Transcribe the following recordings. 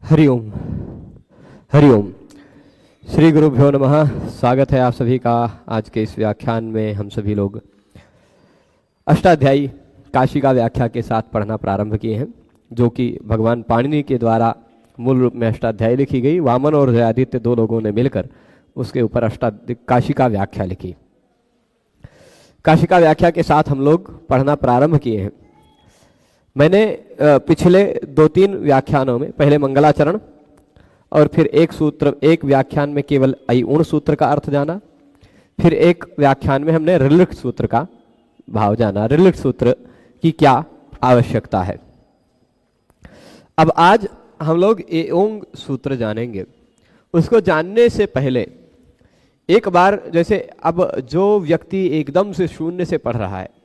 हरिओम हरिओम। श्री गुरुभ्यो नमः। स्वागत है आप सभी का आज के इस व्याख्यान में। हम सभी लोग अष्टाध्यायी काशी का व्याख्या के साथ पढ़ना प्रारंभ किए हैं, जो कि भगवान पाणिनि के द्वारा मूल रूप में अष्टाध्यायी लिखी गई। वामन और जयादित्य दो लोगों ने मिलकर उसके ऊपर काशी का व्याख्या लिखी। काशी का व्याख्या के साथ हम लोग पढ़ना प्रारंभ किए हैं। मैंने पिछले 2-3 व्याख्यानों में पहले मंगलाचरण और फिर एक व्याख्यान में केवल अयुण सूत्र का अर्थ जाना, फिर एक व्याख्यान में हमने रिलिट सूत्र का भाव जाना, रिलिट सूत्र की क्या आवश्यकता है। अब आज हम लोग एओंग सूत्र जानेंगे। उसको जानने से पहले एक बार, जैसे अब जो व्यक्ति एकदम से शून्य से पढ़ रहा है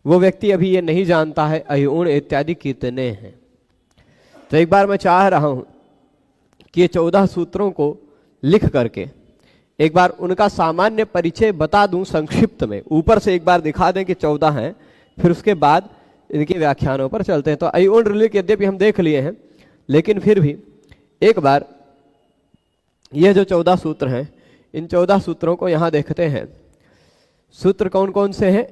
वो व्यक्ति अभी ये नहीं जानता है अयुण इत्यादि कितने हैं, तो एक बार मैं चाह रहा हूं कि ये 14 सूत्रों को लिख करके एक बार उनका सामान्य परिचय बता दूं संक्षिप्त में। ऊपर से एक बार दिखा दें कि 14 हैं, फिर उसके बाद इनके व्याख्यानों पर चलते हैं। तो अयुण रिलिट यद्यपि हम देख लिए हैं, लेकिन फिर भी एक बार ये जो 14 सूत्र हैं, इन 14 सूत्रों को यहां देखते हैं। सूत्र कौन कौन से हैं?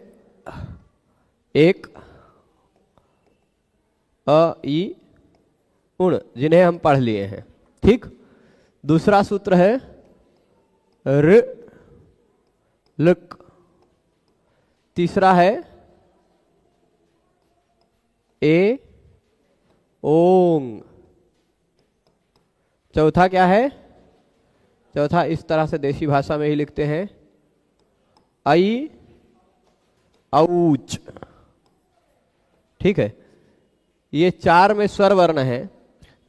एक अ ई उण, जिन्हें हम पढ़ लिए हैं, ठीक। दूसरा सूत्र है ऋ लृक। तीसरा है ए ओंग। चौथा क्या है? चौथा इस तरह से देशी भाषा में ही लिखते हैं, आई औच, ठीक है। ये 4 में स्वर वर्ण है,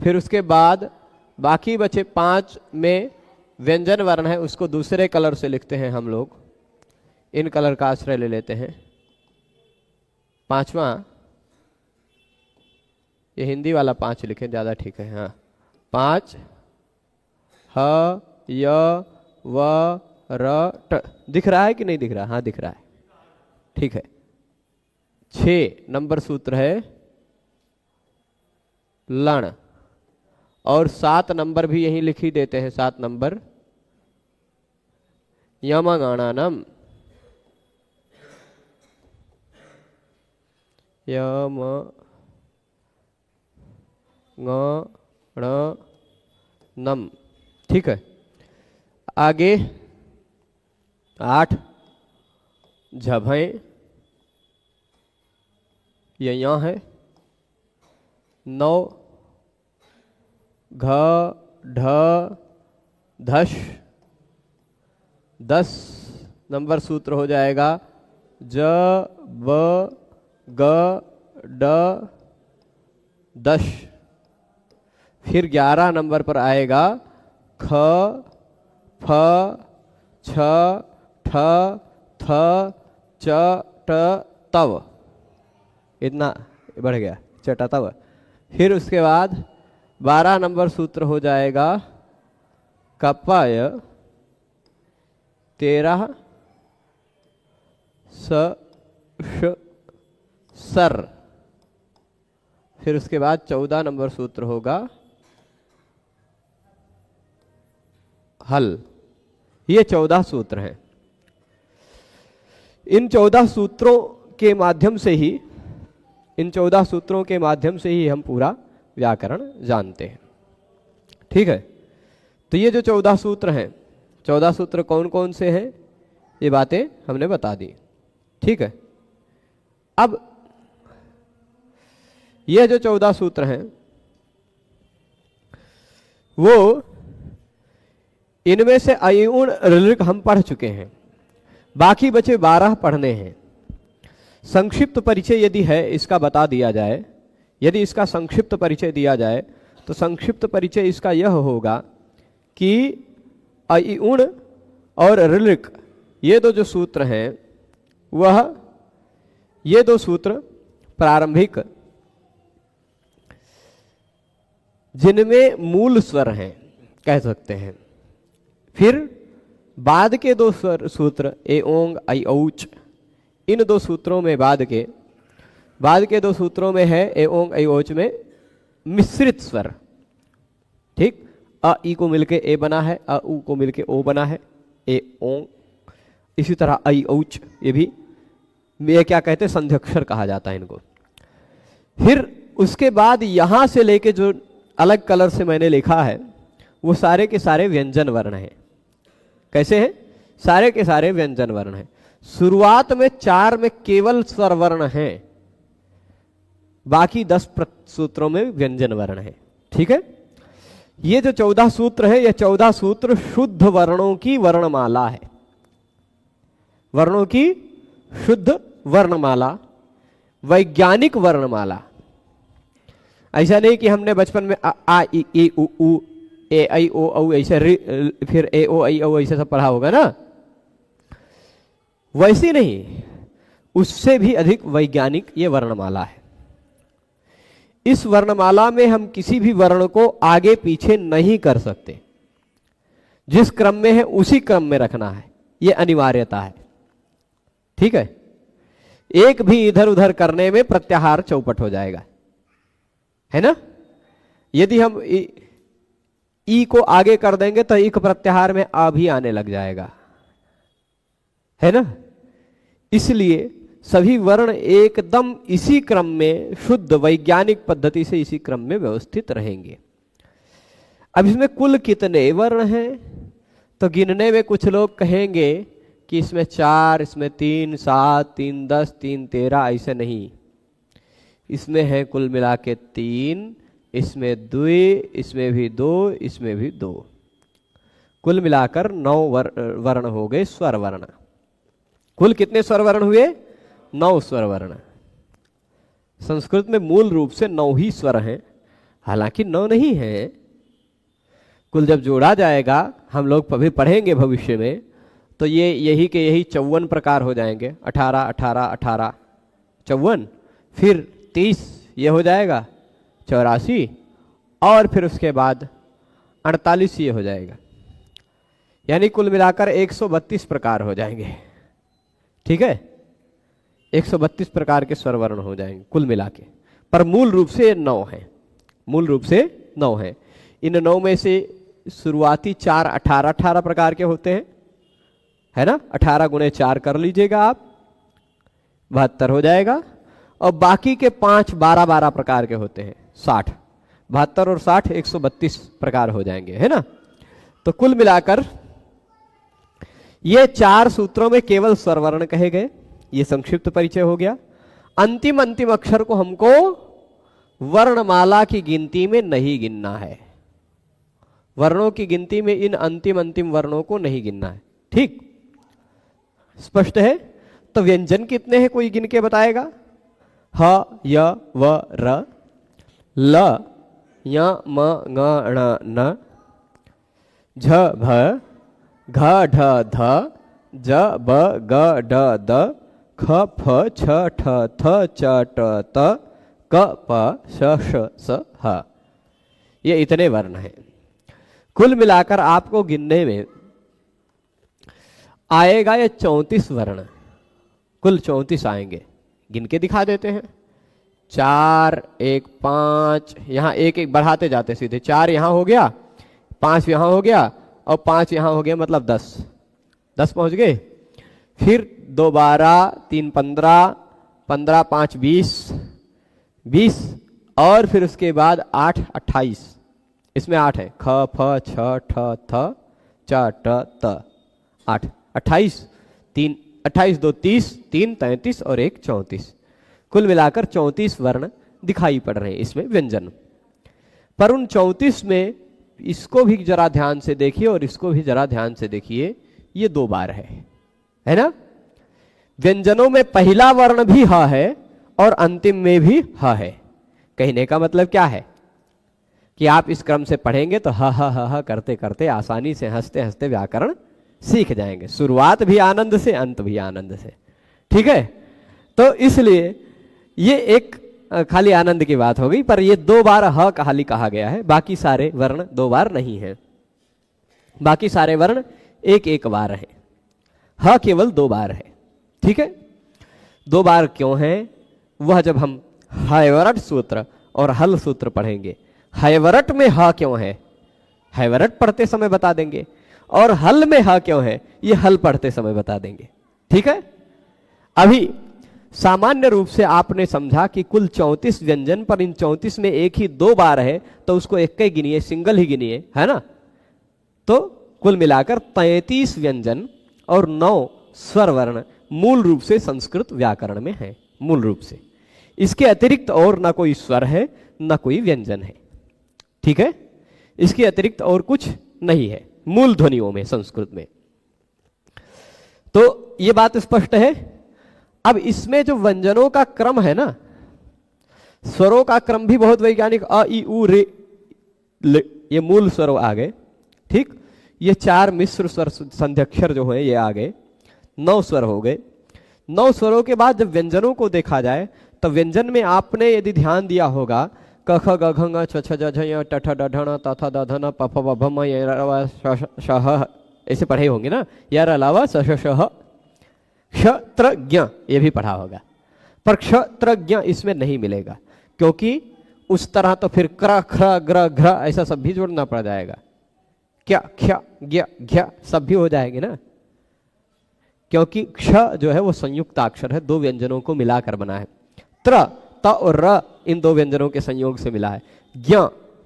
फिर उसके बाद बाकी बचे 5 में व्यंजन वर्ण है, उसको दूसरे कलर से लिखते हैं हम लोग। इन कलर का आश्रय ले लेते हैं। 5वां, ये हिंदी वाला 5 लिखे, ज्यादा ठीक है। हाँ, 5 ह य व र ट। दिख रहा है कि नहीं दिख रहा? हाँ दिख रहा है, ठीक है। 6 नंबर सूत्र है लण, और 7 नंबर भी यही लिख ही देते हैं। 7 नंबर यमगणनम। यम गणनम, ठीक है। आगे 8 झभय, ये यहाँ है। 9 घ ढ धश। 10 नंबर सूत्र हो जाएगा ज ब ग ड दश। फिर 11 नंबर पर आएगा ख फ छ ठ थ च ट तव। इतना बढ़ गया, चटा तव। फिर उसके बाद 12 नंबर सूत्र हो जाएगा कपाय 13 स श सर। फिर उसके बाद 14 नंबर सूत्र होगा हल। ये 14 सूत्र हैं। इन 14 सूत्रों के माध्यम से ही हम पूरा व्याकरण जानते हैं, ठीक है। तो ये जो 14 सूत्र हैं, 14 सूत्र कौन कौन से हैं, ये बातें हमने बता दी, ठीक है। अब ये जो 14 सूत्र हैं, वो इनमें से अयुण रिलिट हम पढ़ चुके हैं, बाकी बचे 12 पढ़ने हैं। संक्षिप्त परिचय यदि है इसका बता दिया जाए, यदि इसका संक्षिप्त परिचय दिया जाए, तो संक्षिप्त परिचय इसका यह होगा कि अयुण और रिलिट ये दो जो सूत्र हैं, ये 2 सूत्र प्रारंभिक, जिनमें मूल स्वर हैं कह सकते हैं। फिर बाद के 2 सूत्र एओंग ऐऔच, इन 2 सूत्रों में बाद के 2 सूत्रों में है एओंग ऐऔच में मिश्रित स्वर, ठीक, अ ई को मिलके ए बना है, अ उ को मिलके ओ बना है, ए ओ। इसी तरह आई औच, ये क्या कहते हैं, संध्यक्षर कहा जाता है इनको। फिर उसके बाद यहां से लेके जो अलग कलर से मैंने लिखा है वो सारे के सारे व्यंजन वर्ण हैं। कैसे हैं? सारे के सारे व्यंजन वर्ण हैं। शुरुआत में 4 में केवल स्वर वर्ण हैं, बाकी 10 सूत्रों में व्यंजन वर्ण है। ठीक है, ये जो 14 सूत्र है, ये 14 सूत्र शुद्ध वर्णों की वर्णमाला है, वर्णों की शुद्ध वर्णमाला, वैज्ञानिक वर्णमाला। ऐसा नहीं कि हमने बचपन में आ ई ई उ ऊ ए आई ओ औ ऐसे फिर ए ओ आई औ ऐसे सब पढ़ा होगा ना, वैसी नहीं, उससे भी अधिक वैज्ञानिक ये वर्णमाला है। इस वर्णमाला में हम किसी भी वर्ण को आगे पीछे नहीं कर सकते, जिस क्रम में है उसी क्रम में रखना है, ये अनिवार्यता है। ठीक है, एक भी इधर उधर करने में प्रत्याहार चौपट हो जाएगा, है ना। यदि हम ई को आगे कर देंगे तो इक प्रत्याहार में आ भी आने लग जाएगा, है ना। इसलिए सभी वर्ण एकदम इसी क्रम में, शुद्ध वैज्ञानिक पद्धति से इसी क्रम में व्यवस्थित रहेंगे। अब इसमें कुल कितने वर्ण हैं, तो गिनने में कुछ लोग कहेंगे कि इसमें 4, इसमें 3, 7, 3, 10, 3, 13, ऐसे नहीं। इसमें है कुल मिला के 3, इसमें 2, इसमें भी 2, इसमें भी 2, कुल मिलाकर 9 वर्ण हो गए, स्वर वर्ण। कुल कितने स्वर वर्ण हुए? 9 स्वर वर्ण। संस्कृत में मूल रूप से 9 ही स्वर हैं, हालांकि 9 नहीं है। कुल जब जोड़ा जाएगा, हम लोग अभी पढ़ेंगे भविष्य में, तो ये यही के यही 54 प्रकार हो जाएंगे। 18, 18, 18, 54, फिर 30 ये हो जाएगा, 84, और फिर उसके बाद 48 ये हो जाएगा। यानी कुल मिलाकर 132 प्रकार हो जाएंगे। ठीक है, 132 प्रकार के स्वर वर्ण हो जाएंगे कुल मिला के, पर मूल रूप से 9 है, मूल रूप से 9 है। इन 9 में से शुरुआती 4 18 18 प्रकार के होते हैं, है ना। 18 गुणे 4 कर लीजिएगा आप, 72 हो जाएगा। और बाकी के 5 12 12 प्रकार के होते हैं, 60, 72 और 60 132 प्रकार हो जाएंगे, है ना। तो कुल मिलाकर ये 4 सूत्रों में केवल स्वर वर्ण कहे गए। ये संक्षिप्त परिचय हो गया। अंतिम अक्षर को हमको वर्णमाला की गिनती में नहीं गिनना है, वर्णों की गिनती में इन अंतिम वर्णों को नहीं गिनना है। ठीक, स्पष्ट है। तो व्यंजन कितने हैं, कोई गिन के बताएगा? ह य व र, ल य म ङ ण न, झ भ घ ढ ध, ज ब ग ड द, ख फ छ ठ थ च ट त, क प श ष स ह। ये इतने वर्ण हैं। कुल मिलाकर आपको गिनने में आएगा ये 34 वर्ण, कुल 34 आएंगे। गिन के दिखा देते हैं। 4 1 5, यहाँ एक एक बढ़ाते जाते सीधे। 4 यहाँ हो गया, 5 यहाँ हो गया, और 5 यहाँ हो गया, मतलब 10 पहुंच गए। फिर 2 12, 3 15, 15 5 20, और फिर उसके बाद 8 28। इसमें 8 है, ख फ छ ठ थ च ट त, 8 28, 3 28 2 30, 3 33 और 1 34। कुल मिलाकर 34 वर्ण दिखाई पड़ रहे हैं इसमें व्यंजन। पर उन 34 में इसको भी जरा ध्यान से देखिए और इसको भी जरा ध्यान से देखिए, ये 2 बार है ना। व्यंजनों में पहला वर्ण भी ह है और अंतिम में भी ह है। कहने का मतलब क्या है कि आप इस क्रम से पढ़ेंगे तो ह ह ह करते करते आसानी से, हंसते हंसते व्याकरण सीख जाएंगे। शुरुआत भी आनंद से, अंत भी आनंद से। ठीक है, तो इसलिए ये एक खाली आनंद की बात हो गई। पर ये 2 बार ह खाली कहा गया है, बाकी सारे वर्ण 2 बार नहीं है। बाकी सारे वर्ण एक एक बार है, ह केवल 2 बार है। ठीक है, 2 बार क्यों है, वह जब हम हयवरट सूत्र और हल सूत्र पढ़ेंगे। हयवरट में ह क्यों है, हैवरट पढ़ते समय बता देंगे, और हल में ह क्यों है ये हल पढ़ते समय बता देंगे। ठीक है, अभी सामान्य रूप से आपने समझा कि कुल 34 व्यंजन, पर इन 34 में एक ही 2 बार है तो उसको एक ही गिनिए, सिंगल ही गिनिए, है ना। तो कुल मिलाकर 33 व्यंजन और 9 स्वर वर्ण मूल रूप से संस्कृत व्याकरण में है, मूल रूप से। इसके अतिरिक्त और ना कोई स्वर है ना कोई व्यंजन है। ठीक है, इसके अतिरिक्त और कुछ नहीं है मूल ध्वनियों में संस्कृत में। तो ये बात स्पष्ट है। अब इसमें जो व्यंजनों का क्रम है ना, स्वरों का क्रम भी बहुत वैज्ञानिक, अ ई उ रे ले, ये मूल स्वर आ गए। ठीक, ये 4 मिश्र स्वर संध्यक्षर जो है ये आ गए, 9 स्वर हो गए। 9 स्वरों के बाद जब व्यंजनों को देखा जाए तो व्यंजन में आपने यदि ध्यान दिया होगा क ख ग घ छ छ ज झ य ट ठ ड ढ ण त थ द ध न प फ ब भ म य र व श ह, ऐसे पढ़े होंगे ना, यार अलावा स श श ह। क्षत्रज्ञ ये भी पढ़ा होगा, पर क्षत्रज्ञ इसमें नहीं मिलेगा, क्योंकि उस तरह तो फिर क्र ख्र ग्र घ्र ऐसा सब भी जोड़ना पड़ जाएगा। क्या ख्या ज्ञ घ्य सब भी हो जाएगी ना, क्योंकि क्ष जो है वो संयुक्त अक्षर है, 2 व्यंजनों को मिलाकर बना है। त्र त और र इन 2 व्यंजनों के संयोग से मिला है। ज्ञ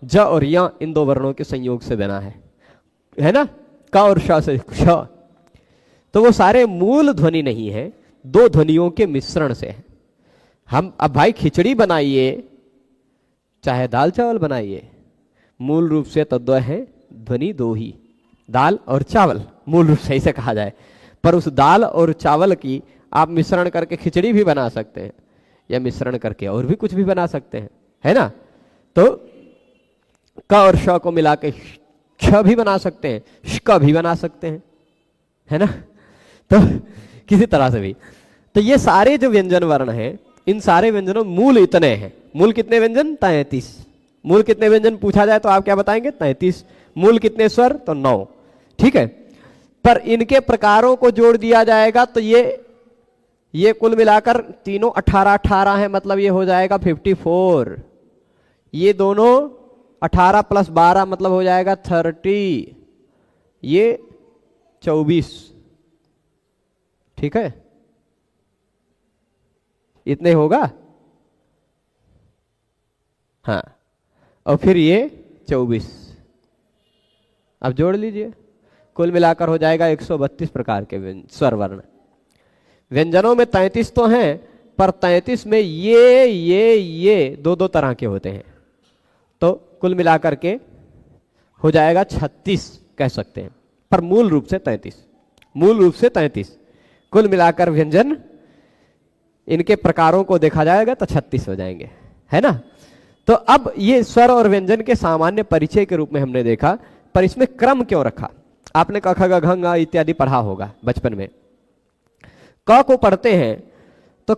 ज और य इन 2 वर्णों के संयोग से बना है ना, क और श से क्ष। तो वो सारे मूल ध्वनि नहीं है, 2 ध्वनियों के मिश्रण से है। हम अब भाई खिचड़ी बनाइए चाहे दाल चावल बनाइए, मूल रूप से तो 2 है ध्वनि, 2 ही, दाल और चावल मूल रूप से इसे कहा जाए। पर उस दाल और चावल की आप मिश्रण करके खिचड़ी भी बना सकते हैं, या मिश्रण करके और भी कुछ भी बना सकते हैं, है ना। तो क और श को मिला के क्ष भी बना सकते हैं, ष्क भी बना सकते हैं, है ना। तो किसी तरह से भी, तो ये सारे जो व्यंजन वर्ण हैं, इन सारे व्यंजनों मूल इतने हैं। मूल कितने व्यंजन? 33। मूल कितने व्यंजन पूछा जाए तो आप क्या बताएंगे? 33। मूल कितने स्वर? तो 9। ठीक है, पर इनके प्रकारों को जोड़ दिया जाएगा तो ये कुल मिलाकर तीनों 18 है, मतलब ये हो जाएगा 54। ये दोनों 18 + 12 मतलब हो जाएगा 30, ये 24। ठीक है, इतने होगा। हाँ, और फिर ये 24, अब जोड़ लीजिए, कुल मिलाकर हो जाएगा 132 प्रकार के स्वर वर्ण। व्यंजनों में 33 तो हैं, पर 33 में ये 2 तरह के होते हैं, तो कुल मिलाकर के हो जाएगा 36 कह सकते हैं, पर मूल रूप से 33। मूल रूप से 33 कुल मिलाकर व्यंजन, इनके प्रकारों को देखा जाएगा तो 36 हो जाएंगे, है ना। तो अब ये स्वर और व्यंजन के सामान्य परिचय के रूप में हमने देखा, पर इसमें क्रम क्यों रखा? आपने क ख ग घ ङ इत्यादि पढ़ा होगा बचपन में। क को पढ़ते हैं तो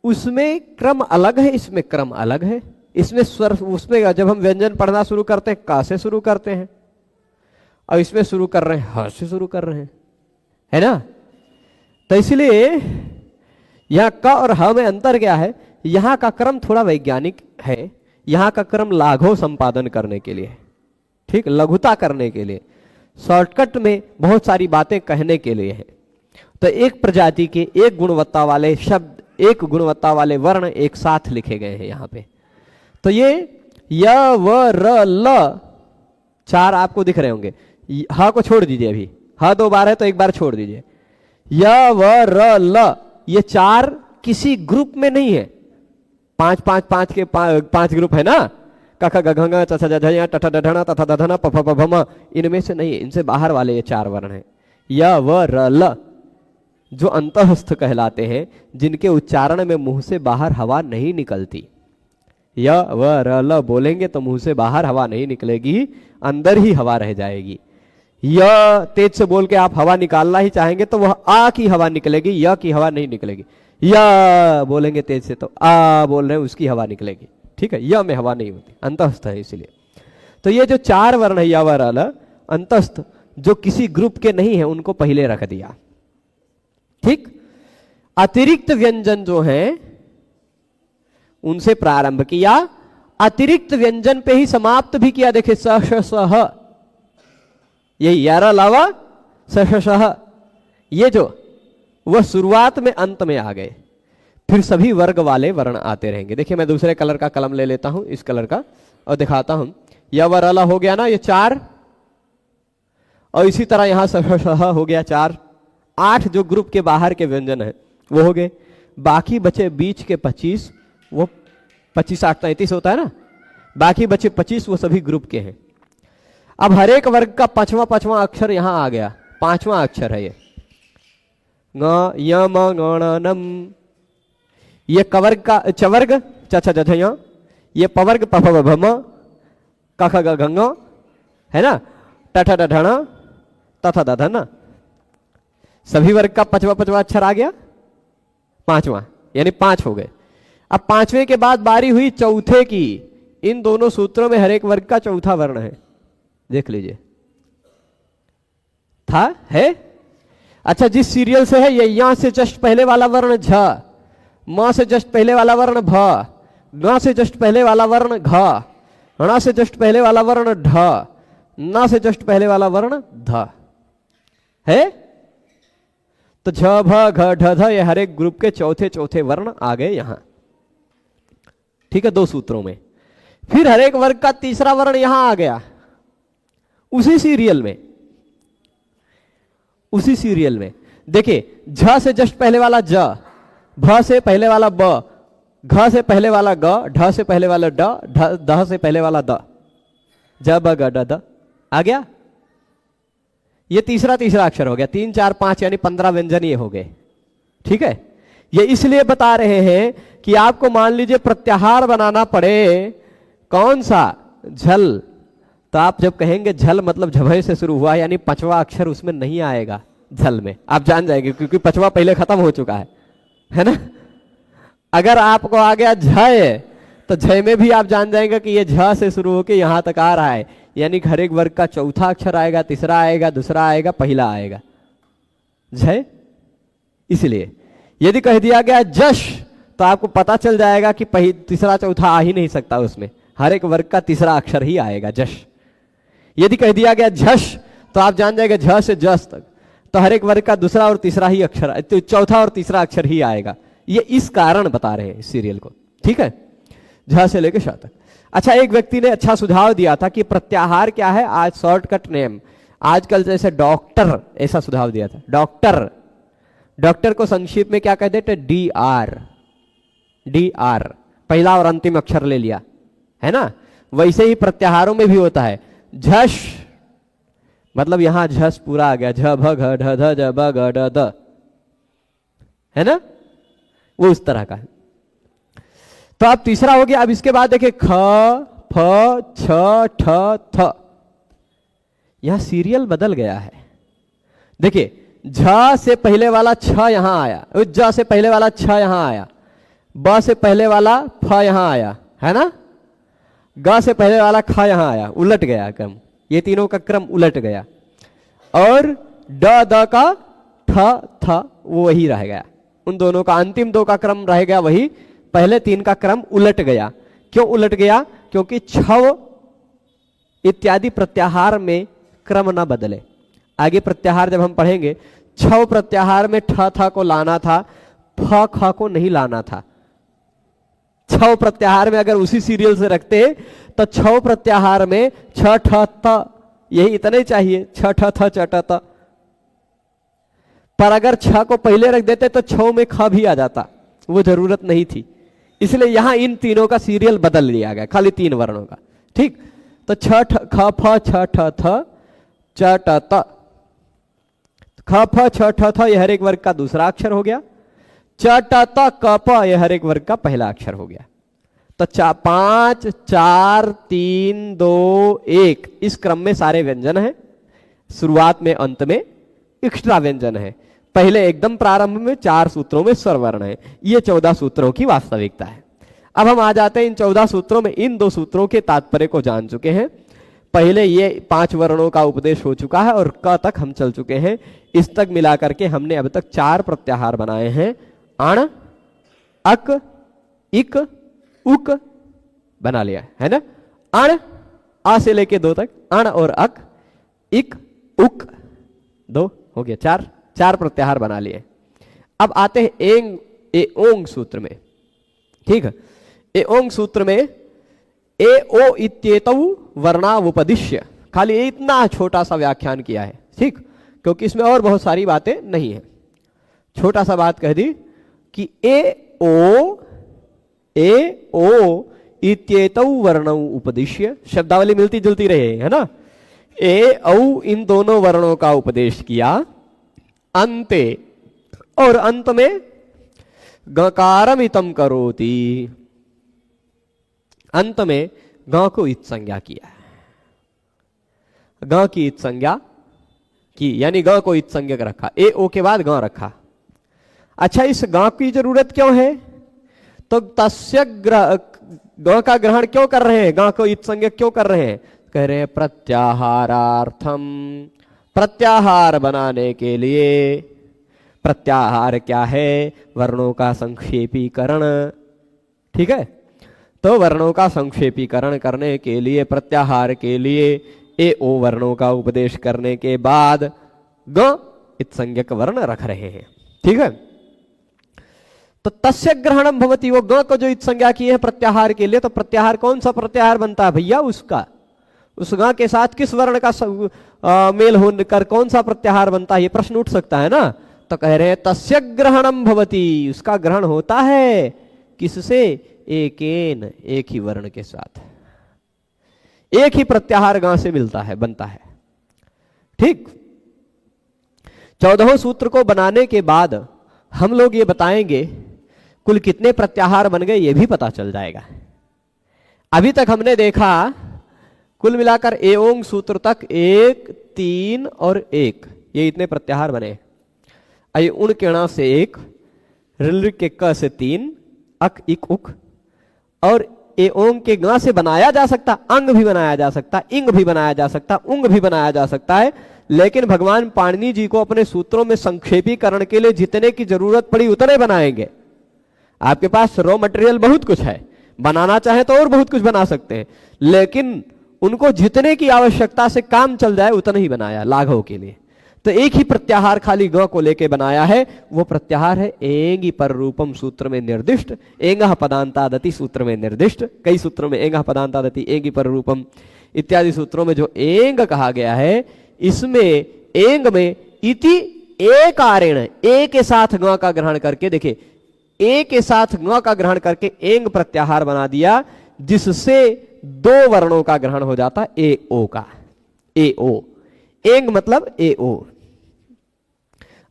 उसमें क्रम अलग है, इसमें क्रम अलग है। इसमें स्वर, उसमें जब हम व्यंजन पढ़ना शुरू करते हैं क से शुरू करते हैं, और इसमें शुरू कर रहे हैं ह से शुरू कर रहे हैं, है ना। तो इसलिए यहां क और ह में अंतर क्या है? यहां का क्रम थोड़ा वैज्ञानिक है, यहां का क्रम लाघव संपादन करने के लिए, ठीक, लघुता करने के लिए, शॉर्टकट में बहुत सारी बातें कहने के लिए है। तो एक प्रजाति के एक गुणवत्ता वाले शब्द, एक गुणवत्ता वाले वर्ण एक साथ लिखे गए हैं यहाँ पे। तो ये य व र ल 4 आपको दिख रहे होंगे। ह को छोड़ दीजिए, अभी ह 2 बार है तो एक बार छोड़ दीजिए। य व र ल ये 4 किसी ग्रुप में नहीं है। 5 5 5 के 5 ग्रुप है ना, क ख ग घ ङ च छ ज झ य ट ठ ड ढ ण त थ द ध न प फ ब भ म, इनमें से नहीं है, इनसे बाहर वाले ये 4 वर्ण हैं। य व र ल जो अंतःस्थ कहलाते हैं, जिनके उच्चारण में मुंह से बाहर हवा नहीं निकलती। य व र ल बोलेंगे तो मुंह से बाहर हवा नहीं निकलेगी, अंदर ही हवा रह जाएगी। य तेज से बोल के आप हवा निकालना ही चाहेंगे तो वह आ की हवा निकलेगी, य की हवा नहीं निकलेगी। य बोलेंगे तेज से तो आ बोल रहे हैं उसकी हवा निकलेगी, ठीक है। य में हवा नहीं होती, अंतःस्थ है इसलिए। तो ये जो 4 वर्ण है य व र ल अंतःस्थ, जो किसी ग्रुप के नहीं है, उनको पहले रख दिया, ठीक। अतिरिक्त व्यंजन जो हैं उनसे प्रारंभ किया अतिरिक्त व्यंजन पे ही समाप्त भी किया। देखिए स श सह, यही यारा लावा स श सह, ये जो वह शुरुआत में अंत में आ गए, फिर सभी वर्ग वाले वर्ण आते रहेंगे। देखिए मैं दूसरे कलर का कलम ले लेता हूं, इस कलर का, और दिखाता हूं। यह वरला हो गया ना, ये 4, और इसी तरह यहां सह हो गया 4। 8 जो ग्रुप के बाहर के व्यंजन है वो हो गए। बाकी बचे बीच के 25, वो 25 8 33 होता है ना, बाकी बचे 25 वो सभी ग्रुप के हैं। अब हर एक वर्ग का पांचवा अक्षर यहां आ गया, 5वां अक्षर है ये ङ य म ङ ण नम। ये कवर्ग का चवर्ग च छ ज झ य, ये पवर्ग प फ ब भ म, क ख ग घ ङ, है ना, ट ठ ड ढ ण, त थ द ध न। सभी वर्ग का पांचवा अक्षर आ गया, 5वां, यानी 5 हो गए। अब 5वें के बाद बारी हुई चौथे की। इन दोनों सूत्रों में हर एक वर्ग का चौथा वर्ण है, देख लीजिए। था है, अच्छा जिस सीरियल से है, ये यहां से जस्ट पहले वाला वर्ण झ, म से जस्ट पहले वाला वर्ण भ, ग से जस्ट पहले वाला वर्ण घ, ण से जस्ट पहले वाला वर्ण ढ, न से जस्ट पहले वाला वर्ण ध है। तो झ भ घ ढ ध ये हर एक ग्रुप के चौथे वर्ण आ गए यहां। ठीक है, 2 सूत्रों में। फिर हर एक वर्ग का तीसरा वर्ण यहां आ गया, उसी सीरियल में। देखिए झ से जस्ट पहले वाला ज, भ से पहले वाला ब, घ से पहले वाला ग, ढ से पहले वाला ड, ध से पहले वाला द, ज ब ग ड द आ गया। ये तीसरा अक्षर हो गया। 3 4 5 यानी 15 व्यंजन ये हो गए। ठीक है, ये इसलिए बता रहे हैं कि आपको मान लीजिए प्रत्याहार बनाना पड़े, कौन सा, झल, तो आप जब कहेंगे झल मतलब झभय से शुरू हुआ, यानी 5वां अक्षर उसमें नहीं आएगा झल में, आप जान जाएंगे, क्योंकि 5वां पहले खत्म हो चुका है ना। अगर आपको आ गया झय, तो झय में भी आप जान जाएंगे कि ये झ से शुरू होकर यहां तक आ रहा है, यानी हर एक वर्ग का चौथा अक्षर आएगा, तीसरा आएगा, दूसरा आएगा, पहला आएगा, झय। इसलिए यदि कह दिया गया जश, तो आपको पता चल जाएगा कि तीसरा चौथा आ ही नहीं सकता, उसमें हर एक वर्ग का तीसरा अक्षर ही आएगा, जश। यदि कह दिया गया झश, तो आप जान जाएंगे झ से जस तक, तो हर एक वर्ग का दूसरा और तीसरा ही अक्षर, तो चौथा और तीसरा अक्षर ही आएगा। ये इस कारण बता रहे हैं इस सीरियल को। ठीक है, झ से लेकर श तक। अच्छा, एक व्यक्ति ने अच्छा सुझाव दिया था कि प्रत्याहार क्या है, आज शॉर्टकट नेम, आजकल जैसे डॉक्टर, ऐसा सुझाव दिया था। डॉक्टर को संक्षिप्त में क्या कहते थे, डी आर, पहला और अंतिम अक्षर ले लिया, है ना। वैसे ही प्रत्याहारों में भी होता है। झश मतलब यहां झस पूरा आ गया, झ भ घ ढ ध ज ब ग ड द, है ना, वो उस तरह का है। तो अब तीसरा हो गया। अब इसके बाद देखिए ख फ छ ठ थ, यहां सीरियल बदल गया है। देखिए झ से पहले वाला छ यहां आया, ज से पहले वाला छ यहां आया, ब से पहले वाला फ यहां आया, है ना, ग से पहले वाला ख यहां आया, उलट गया क्रम, ये तीनों का क्रम उलट गया। और ड द का ठ थ वो वही रह गया, उन दोनों का अंतिम 2 का क्रम रह गया वही, पहले 3 का क्रम उलट गया। क्यों उलट गया, क्योंकि छव इत्यादि प्रत्याहार में क्रम ना बदले। आगे प्रत्याहार जब हम पढ़ेंगे, छव प्रत्याहार में ठ था को लाना था, फ ख को नहीं लाना था। छव प्रत्याहार में अगर उसी सीरियल से रखते तो छव प्रत्याहार में छ ठ त यही इतने चाहिए, छ ठ थ च ट त। पर अगर छ को पहले रख देते तो छव में ख भी आ जाता, वो जरूरत नहीं थी। इसलिए यहां इन तीनों का सीरियल बदल दिया गया, खाली 3 वर्णों का। ठीक, तो छ ख फ छ ठ थ च ट त, ख फ छ ठ थ यह हर एक वर्ग का दूसरा अक्षर हो गया। च ट त क प यह हर एक वर्ग का पहला अक्षर हो गया। तो 5 4 3 2 1 इस क्रम में सारे व्यंजन हैं, शुरुआत में अंत में एक्स्ट्रा व्यंजन है, पहले एकदम प्रारंभ में 4 सूत्रों में स्वरवर्ण है। ये 14 सूत्रों की वास्तविकता है। अब हम आ जाते हैं इन 14 सूत्रों में। इन 2 सूत्रों के तात्पर्य को जान चुके हैं। पहले ये 5 वर्णों का उपदेश हो चुका है और क तक हम चल चुके हैं। इस तक मिलाकर के हमने अब तक 4 प्रत्याहार बनाए हैं, अण, अक, इक, उक, बना लिया है ना। अण, आ से लेके दो तक, अण और अक, इक, उक, दो हो गया, चार, चार प्रत्याहार बना लिए। अब आते हैं एंग ए ओंग सूत्र में। ठीक है, ए ओंग सूत्र में ए ओ इत्येतौ वर्णावुपदिश्य, खाली इतना छोटा सा व्याख्यान किया है। ठीक, क्योंकि इसमें और बहुत सारी बातें नहीं है, छोटा सा बात कह दी कि ए ओ इत्येतौ वर्णौ उपदिश्य, शब्दावली मिलती जुलती रहे है ना। ए औ इन दोनों वर्णों का उपदेश किया, अंते, और अंत में गकारमितम करोति, अंत में ग को इत संज्ञा किया, ग की इत संज्ञा की, यानी ग को इत संज्ञक रखा, ए ओ के बाद ग रखा। अच्छा, इस ग की जरूरत क्यों है? तो तस्य ग का ग्रहण क्यों कर रहे हैं, ग को इत संज्ञक क्यों कर रहे हैं? कह रहे हैं प्रत्याहारार्थम, प्रत्याहार बनाने के लिए। प्रत्याहार क्या है? वर्णों का संक्षेपीकरण। ठीक है, तो वर्णों का संक्षेपीकरण करने के लिए, प्रत्याहार के लिए ए ओ वर्णों का उपदेश करने के बाद ग इत संज्ञक वर्ण रख रहे हैं। ठीक है, तो तस्य ग्रहणम भवति, वो ग को जो इत संज्ञा की है प्रत्याहार के लिए, तो प्रत्याहार कौन सा प्रत्याहार बनता है भैया? उसका, उस ग के साथ किस वर्ण का मेल होकर कौन सा प्रत्याहार बनता है, ये प्रश्न उठ सकता है ना। तो कह रहे हैं तस्य ग्रहणम भवति, उसका ग्रहण होता है किससे? एकेन, एक ही वर्ण के साथ, एक ही प्रत्याहार ग से मिलता है, बनता है। ठीक, 14वें सूत्र को बनाने के बाद हम लोग ये बताएंगे कुल कितने प्रत्याहार बन गए, ये भी पता चल जाएगा। अभी तक हमने देखा कुल मिलाकर ए ओंग सूत्र तक 1, 3 और 1, ये इतने प्रत्याहार बने। अय उण के ण से 1, ऋ के क से 3, अक, इक, उक, और ए ओंग के ग से बनाया जा सकता, अंग भी बनाया जा सकता, इंग भी बनाया जा सकता, उंग भी बनाया जा सकता है। लेकिन भगवान पाणिनि जी को अपने सूत्रों में संक्षेपीकरण के लिए जितने की जरूरत पड़ी उतने बनाएंगे। आपके पास रॉ मटेरियल बहुत कुछ है, बनाना चाहे तो और बहुत कुछ बना सकते हैं, लेकिन उनको जितने की आवश्यकता से काम चल जाए उतना ही बनाया लाघव के लिए। तो एक ही प्रत्याहार खाली ग को लेके बनाया है, वो प्रत्याहार है एंगी पर रूपम सूत्र में निर्दिष्ट, एंगः पदांतादति सूत्र में निर्दिष्ट। कई सूत्रों में एंगः पदांतादति, एंगी पर रूपम इत्यादि सूत्रों में जो एंग कहा गया है, इसमें एंग में इति एकारेण, ए के साथ ग का ग्रहण करके, देखिए ए के साथ ग का ग्रहण करके एंग प्रत्याहार बना दिया, जिससे दो वर्णों का ग्रहण हो जाता है ए ओ का। ए ओ, एंग मतलब ए ओ।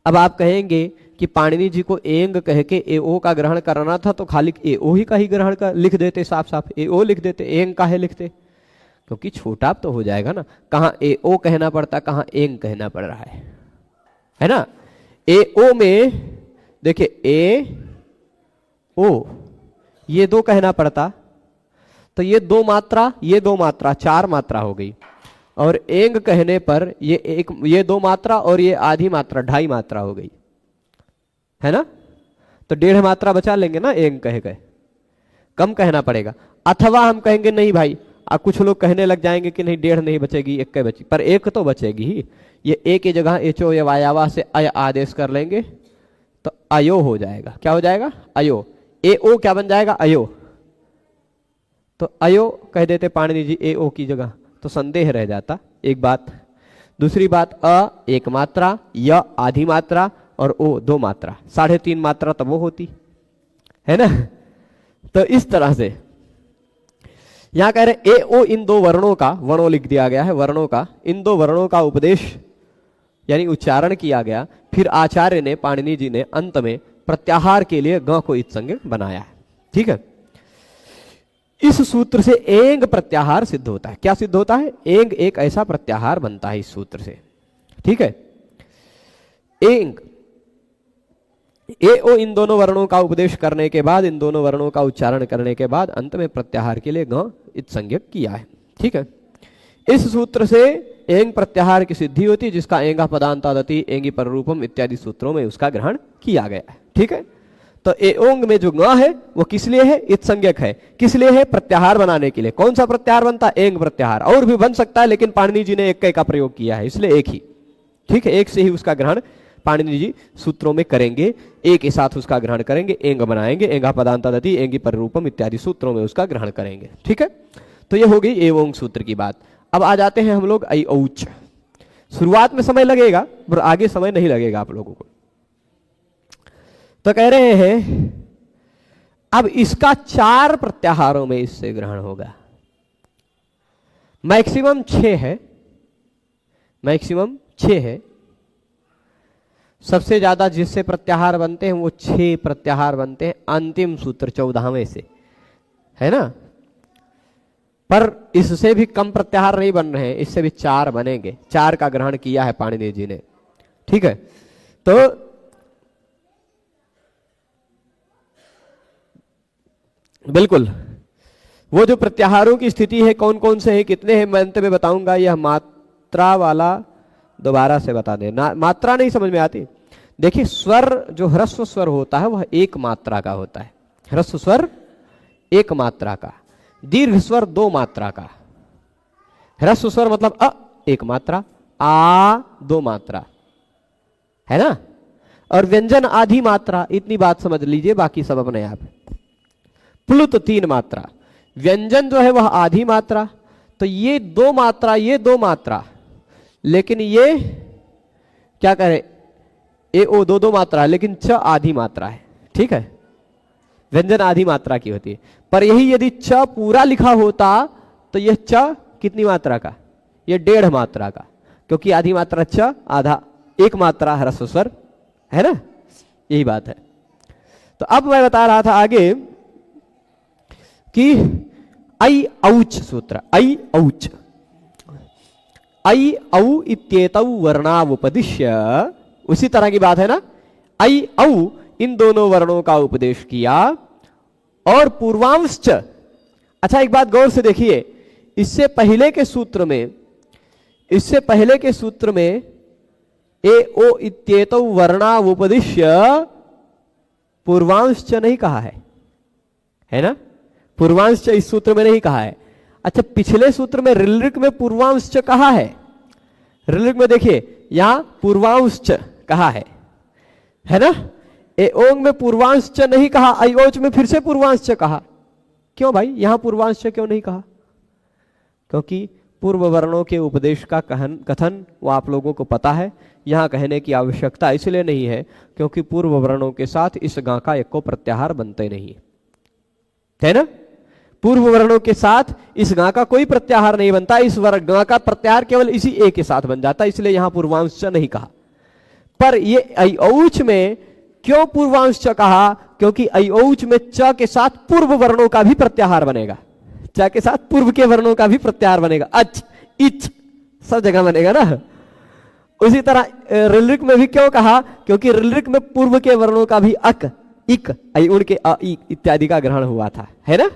अब आप कहेंगे कि पाणिनि जी को एंग कह के ए ओ का ग्रहण करना था तो खाली ए ओ ही का ही ग्रहण कर लिख देते, साफ साफ ए ओ लिख देते, एंग का है लिखते, क्योंकि छोटा तो हो जाएगा ना। कहाँ ए ओ कहना पड़ता, कहाँ एंग कहना पड़ रहा है ना। ए ओ में देखिए ए ओ, ये दो कहना पड़ता, तो ये दो मात्रा, ये दो मात्रा, चार मात्रा हो गई। और एंग कहने पर ये एक, ये दो मात्रा और ये आधी मात्रा, ढाई मात्रा हो गई, है ना। तो 1.5 मात्रा बचा लेंगे ना एंग कह गए, कम कहना पड़ेगा। अथवा हम कहेंगे नहीं भाई, अब कुछ लोग कहने लग जाएंगे कि नहीं 1.5 नहीं बचेगी, 1 बची, पर 1 तो बचेगी ही। ये ए की जगह एचो या वायावा से अय आदेश कर लेंगे तो अयो हो जाएगा। क्या हो जाएगा? अयो। ए ओ क्या बन जाएगा? अयो। तो अयो कह देते पाणिनि जी ए ओ की जगह, तो संदेह रह जाता, एक बात। दूसरी बात, अ 1 मात्रा, य आधी मात्रा और ओ 2 मात्रा, 3.5 मात्रा तब वो होती है ना। तो इस तरह से यहां कह रहे ए ओ इन दो वर्णों का, वर्णों लिख दिया गया है, वर्णों का, इन दो वर्णों का उपदेश यानी उच्चारण किया गया। फिर आचार्य ने, पाणिनि जी ने अंत में प्रत्याहार के लिए ग को इत संज्ञक बनाया है। ठीक है, इस सूत्र से एंग प्रत्याहार सिद्ध होता है। क्या सिद्ध होता है? एंग एक ऐसा प्रत्याहार बनता है इस सूत्र से। ठीक है, एंग ए ओ इन दोनों वर्णों का उपदेश करने के बाद, इन दोनों वर्णों का उच्चारण करने के बाद अंत में प्रत्याहार के लिए ग इत संज्ञक किया है। ठीक है, इस सूत्र से एंग प्रत्याहार की सिद्धि होती है, जिसका एंगा पदांतादति, एंगी पर रूपम इत्यादि सूत्रों में उसका ग्रहण किया गया है। ठीक है, तो ए ओंग में जो ङ है वो किस लिए है? इत संज्ञक है। किस लिए है? प्रत्याहार बनाने के लिए। कौन सा प्रत्याहार बनता है? एंग प्रत्याहार। और भी बन सकता है लेकिन पाणिनि जी ने एक का प्रयोग किया है, इसलिए एक ही, ठीक है, एक से ही उसका ग्रहण पाणिनि जी सूत्रों में करेंगे, एक के साथ उसका ग्रहण करेंगे, एंग बनाएंगे, एंगा पदांता दति एंगी परिरूपम इत्यादि सूत्रों में उसका ग्रहण करेंगे, ठीक है। तो ये हो गई ए ओंग सूत्र की बात। अब आ जाते हैं हम लोग ऐ औच। शुरुआत में समय लगेगा पर आगे समय नहीं लगेगा आप लोगों को। तो कह रहे हैं अब इसका 4 प्रत्याहारों में इससे ग्रहण होगा। मैक्सिमम 6 है, मैक्सिमम 6 है। सबसे ज्यादा जिससे प्रत्याहार बनते हैं वो 6 प्रत्याहार बनते हैं अंतिम सूत्र 14वें से, है ना। पर इससे भी कम प्रत्याहार नहीं बन रहे हैं, इससे भी 4 बनेंगे। 4 का ग्रहण किया है पाणिनि जी ने, ठीक है। तो बिल्कुल वो जो प्रत्याहारों की स्थिति है कौन कौन से है, कितने हैं, मैं अंत में बताऊंगा। यह मात्रा वाला दोबारा से बता दें, मात्रा नहीं समझ में आती। देखिए स्वर जो ह्रस्व स्वर होता है वह एक मात्रा का होता है। ह्रस्व स्वर एक मात्रा का, दीर्घ स्वर 2 मात्रा का। ह्रस्व स्वर मतलब अ एक मात्रा, आ 2 मात्रा, है ना। और व्यंजन आधी मात्रा, इतनी बात समझ लीजिए, बाकी सब अपने आप। प्लुत 3 मात्रा, व्यंजन जो है वह आधी मात्रा। तो ये 2 मात्रा, ये 2 मात्रा, लेकिन ये क्या करें, ए ओ 2 मात्रा, लेकिन च आधी मात्रा है, ठीक है। व्यंजन आधी मात्रा की होती है। पर यही यदि च पूरा लिखा होता तो यह च कितनी मात्रा का, यह 1.5 मात्रा का, क्योंकि आधी मात्रा च, आधा 1 मात्रा ह्रस्व स्वर, है ना, यही बात है। तो अब मैं बता रहा था आगे कि ऐ औच सूत्र, ऐ औच, ऐ औ इत्येतौ वर्णावुपदिश्य, उसी तरह की बात है ना। ऐ औ इन दोनों वर्णों का उपदेश किया और पूर्वांश। अच्छा एक बात गौर से देखिए, इससे पहले के सूत्र में, इससे पहले के सूत्र में ए ओ इत्येतौ वर्णावुपदिश्य पूर्वांश नहीं कहा है ना। पूर्वांश इस सूत्र में नहीं कहा है। अच्छा पिछले सूत्र में ऋलृक में पूर्वांश कहा है। ऋलृक में देखिए यहां पूर्वांश कहा है ना। ए ओंग में पूर्वांश नहीं कहा, ऐ औच में फिर से पूर्वांश कहा। क्यों भाई यहां पूर्वांश क्यों नहीं कहा? क्योंकि पूर्व वर्णों के उपदेश का कथन वो आप लोगों को पता है, यहां कहने की आवश्यकता इसलिए नहीं है क्योंकि पूर्व वर्णों के साथ इस गा का एक को प्रत्याहार बनते नहीं है ना। पूर्व वर्णों के साथ इस गा का कोई प्रत्याहार नहीं बनता, इस गा का प्रत्याहार केवल इसी ए के साथ बन जाता, इसलिए यहां पूर्वांश नहीं कहा। पर ये ऐ औच में क्यों पूर्वांश कहा? क्योंकि ऐ औच में च के साथ पूर्व वर्णों का भी प्रत्याहार बनेगा, च के साथ पूर्व के वर्णों का भी प्रत्याहार बनेगा, अच इच सब जगह बनेगा ना। उसी तरह ऋलृक में भी क्यों कहा? क्योंकि ऋलृक में पूर्व के वर्णों का भी अक इक ऐ उनके अ इ इत्यादि का ग्रहण हुआ था, है ना।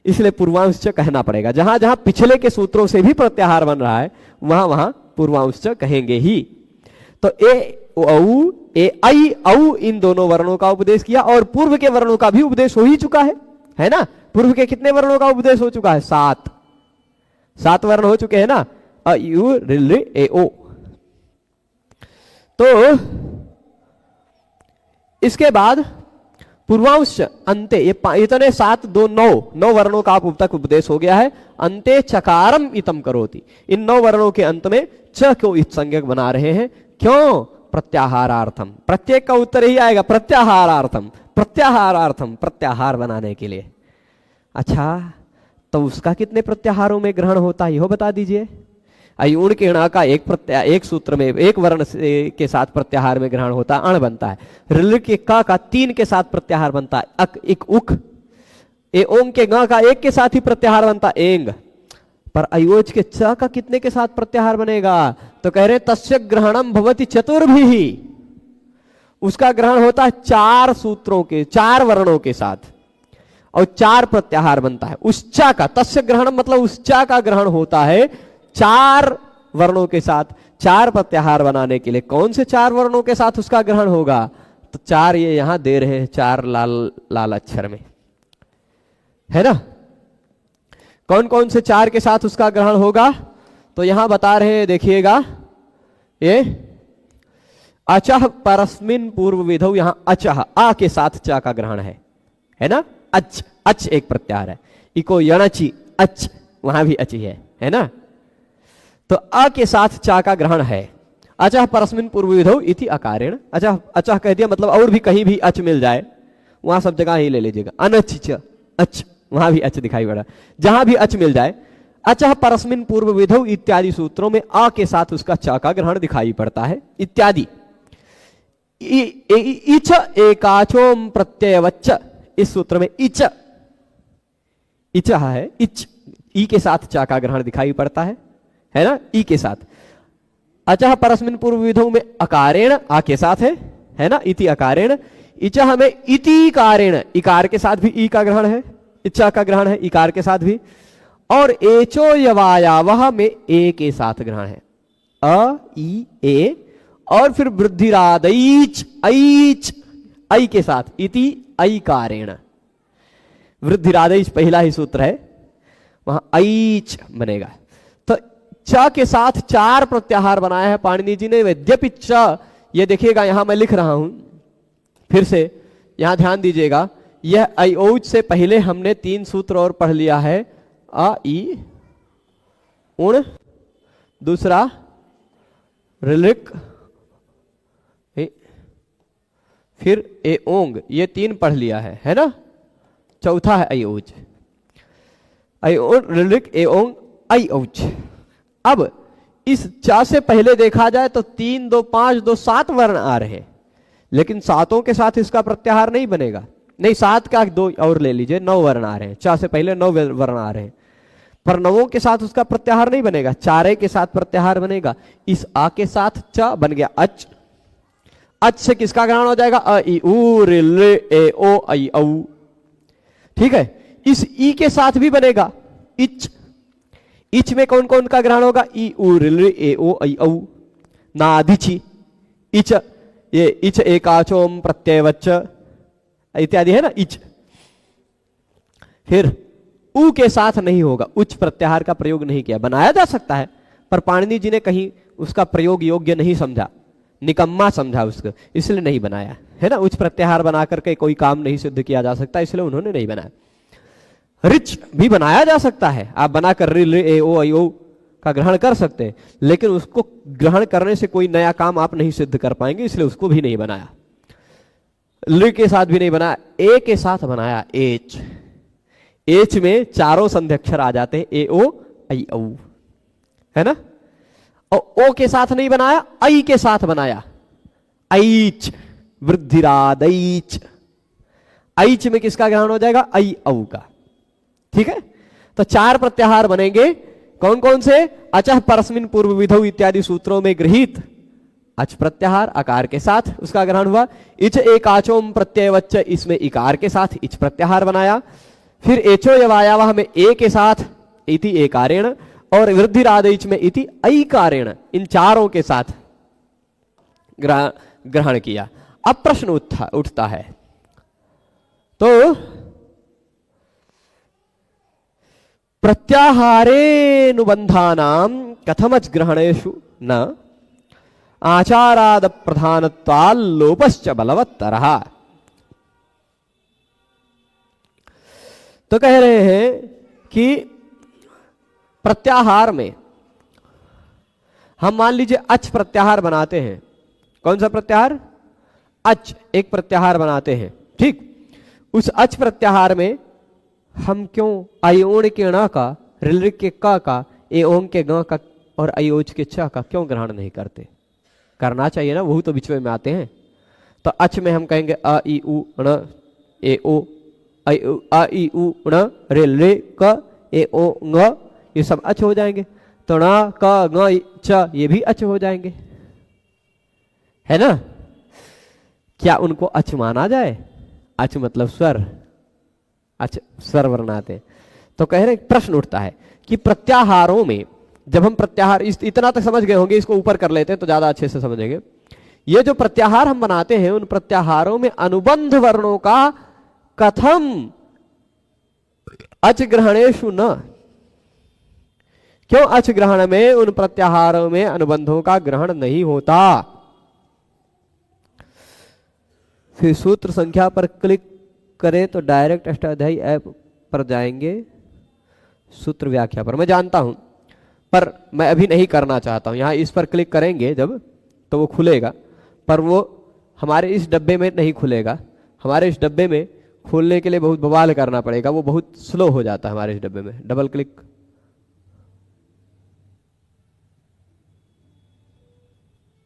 इसलिए पूर्वांश कहना पड़ेगा। जहां जहां पिछले के सूत्रों से भी प्रत्याहार बन रहा है वहां वहां पूर्वांश कहेंगे ही। तो ए औ ए ऐ औ इन दोनों वर्णों का उपदेश किया और पूर्व के वर्णों का भी उपदेश हो ही चुका है ना। पूर्व के कितने वर्णों का उपदेश हो चुका है? 7 वर्ण हो चुके हैं ना, अ यू ऋ ए ओ। तो इसके बाद पूर्वांश अंते, ये इतने 7 2 9 वर्णों का अब तक उपदेश हो गया है। अंते चकारम इतम करोति, इन 9 वर्णों के अंत में च को इत संज्ञक बना रहे हैं। क्यों? प्रत्याहारार्थम। प्रत्येक का उत्तर ही आएगा प्रत्याहारार्थम, प्रत्याहारार्थम, प्रत्याहार बनाने के लिए। अच्छा तो उसका कितने प्रत्याहारों में ग्रहण होता है यह बता दीजिए। अयुण के ण का एक सूत्र में एक वर्ण के साथ प्रत्याहार में ग्रहण होता है, अण बनता है। ऋल के का 3 के साथ प्रत्याहार बनता है, अक इक उक। ए ओंग के ग का 1 के साथ ही प्रत्याहार बनता है, एंग। पर अयोज के च का कितने के साथ प्रत्याहार बनेगा? तो कह रहे तस्य ग्रहणम भवति चतुर्भिः, उसका ग्रहण होता है 4 सूत्रों के, 4 वर्णों के साथ और 4 प्रत्याहार बनता है उस च का। तस्य ग्रहणम मतलब उस च का ग्रहण होता है 4 वर्णों के साथ। 4 प्रत्याहार बनाने के लिए कौन से 4 वर्णों के साथ उसका ग्रहण होगा? तो 4 ये यहां दे रहे हैं, 4 लाल लाल अक्षर में, है ना। कौन कौन से 4 के साथ उसका ग्रहण होगा, तो यहां बता रहे हैं, देखिएगा, ये अचह परस्मिन पूर्व विधौ, यहां अचह आ के साथ चा का ग्रहण है ना। अच, अच एक प्रत्याहार है। इको यणचि अच, वहां भी अच ही है ना। तो अ के साथ चा का ग्रहण है। अचह परस्मिन पूर्व विधौ इति अकारेण, अचह अचह कह दिया मतलब और भी कहीं भी अच मिल जाए वहां सब जगह ही ले लीजिएगा। अनच च अच, वहां भी अच दिखाई पड़ा, जहां भी अच मिल जाए। अचह परस्मिन पूर्व विधौ इत्यादि सूत्रों में आ के साथ उसका चा का ग्रहण दिखाई पड़ता है इत्यादि। इच एकाचोम प्रत्ययवच्च, इस सूत्र में इच, इच है, इच, ई के साथ चा का ग्रहण दिखाई पड़ता है ना, ई के साथ। अचह परस्मिन पूर्व विधौ में अकारेण, आ के साथ है ना, इति अकारेण। इचह में इति कारेण, इकार के साथ भी ई का ग्रहण है, इच्छा का ग्रहण है इकार के साथ भी। और एचो यवायावह में ए के साथ ग्रहण है, अ ई ए। और फिर वृद्धिरादैच, ऐच, ऐ के साथ, इति ऐकारेण। वृद्धिरादैच पहला ही सूत्र है, वहां ऐच बनेगा। तो च के साथ 4 प्रत्याहार बनाया है पाणिनि जी ने। यद्यपि च, ये देखिएगा यहां मैं लिख रहा हूं फिर से, यहां ध्यान दीजिएगा, यह ऐ से पहले हमने 3 सूत्र और पढ़ लिया है। अ ई उण, दूसरा ऋलिक, फिर ए ओंग, ये 3 पढ़ लिया है ना। चौथा है ऐ औच, ऐ ऋलिक ए ओंग ऐ औच। अब इस चा से पहले देखा जाए तो 3 2 5 2 7 वर्ण आ रहे हैं, लेकिन सातों के साथ इसका प्रत्याहार नहीं बनेगा। नहीं, 7 का 2 और ले लीजिए, 9 वर्ण आ रहे हैं, चा से पहले 9 वर्ण आ रहे हैं, पर 9 के साथ उसका प्रत्याहार नहीं बनेगा, 4 के साथ प्रत्याहार बनेगा। इस आ के साथ च बन गया अच, अच से किसका ग्रहण हो जाएगा, अ ई उ ऋ ए ओ ऐ औ, ठीक है। इस ई के साथ भी बनेगा इच, इच में कौन कौन का ग्रहण होगा, ई उ ऋ ए ओ ऐ औ। नाधिची इच, ये इच एकाचोम प्रत्ययवच्च इत्यादि है ना, इच। फिर उ के साथ नहीं होगा, उच्च प्रत्याहार का प्रयोग नहीं किया। बनाया जा सकता है पर पाणिनि जी ने कहीं उसका प्रयोग योग्य नहीं समझा, निकम्मा समझा उसको, इसलिए नहीं बनाया, है ना। उच्च प्रत्याहार बना करके कोई काम नहीं सिद्ध किया जा सकता, इसलिए उन्होंने नहीं बनाया। रिच भी बनाया जा सकता है, आप बनाकर रि ए ओ ऐ ओ का ग्रहण कर सकते हैं, लेकिन उसको ग्रहण करने से कोई नया काम आप नहीं सिद्ध कर पाएंगे, इसलिए उसको भी नहीं बनाया। ल के साथ भी नहीं बनाया, ए के साथ बनाया एच, एच में चारों संध्यक्षर आ जाते हैं, ए ओ ऐ औ, है ना। और ओ के साथ नहीं बनाया, ऐ के साथ बनाया, ऐच, वृद्धिरादैच। ऐच में किसका ग्रहण हो जाएगा, ऐ औ का, ठीक है। तो 4 प्रत्याहार बनेंगे, कौन कौन से, अचह परस्मिन पूर्व विधौ इत्यादि सूत्रों में गृहीत अच प्रत्याहार अकार के साथ उसका ग्रहण हुआ। इच एकाचोम प्रत्ययवच्च, इसमें इकार के साथ इच प्रत्याहार बनाया। फिर एचो यवायावह में ए के साथ इति एकारेण, और वृद्धिरादैच में इति ऐकारेण, इन चारों के साथ ग्रहण किया। अब प्रश्न उठता है, तो प्रत्याहारेनुबंधानां कथमच ग्रहणेषु न आचाराद प्रधानत्वाल लोपश्च बलवत्तरः। तो कह रहे हैं कि प्रत्याहार में हम मान लीजिए अच प्रत्याहार बनाते हैं। कौन सा प्रत्याहार, अच एक प्रत्याहार बनाते हैं, ठीक। उस अच प्रत्याहार में हम क्यों अयोण के ण का, ऋ के क का, ए ओंग के ग का और अयोच के छ का क्यों ग्रहण नहीं करते? करना चाहिए ना, वही तो बीच में आते हैं। तो अच में हम कहेंगे अ ई उ ण ए ओ, अ ई उ ण ऋ क ए ओ ङ, ये सब अच हो जाएंगे। तो ण क ग च ये भी अच हो जाएंगे, है ना। क्या उनको अच माना जाए? अच मतलब स्वर, अच स्वर वर्ण आते हैं। तो कह रहे प्रश्न उठता है कि प्रत्याहारों में जब हम प्रत्याहार, इतना तक समझ गए होंगे, इसको ऊपर कर लेते हैं तो ज्यादा अच्छे से समझेंगे ये जो प्रत्याहार हम बनाते हैं उन प्रत्याहारों में अनुबंध वर्णों का कथम अच ग्रहणेषु न, क्यों अच ग्रहण में उन प्रत्याहारों में अनुबंधों का ग्रहण नहीं होता। फिर सूत्र संख्या पर क्लिक करें तो डायरेक्ट अष्टाध्यायी ऐप पर जाएंगे, सूत्र व्याख्या पर। मैं जानता हूं पर मैं अभी नहीं करना चाहता हूं। यहां इस पर क्लिक करेंगे जब तो वो खुलेगा, पर वो हमारे इस डब्बे में नहीं खुलेगा। हमारे इस डब्बे में खोलने के लिए बहुत बवाल करना पड़ेगा, वो बहुत स्लो हो जाता है हमारे इस डब्बे में। डबल क्लिक,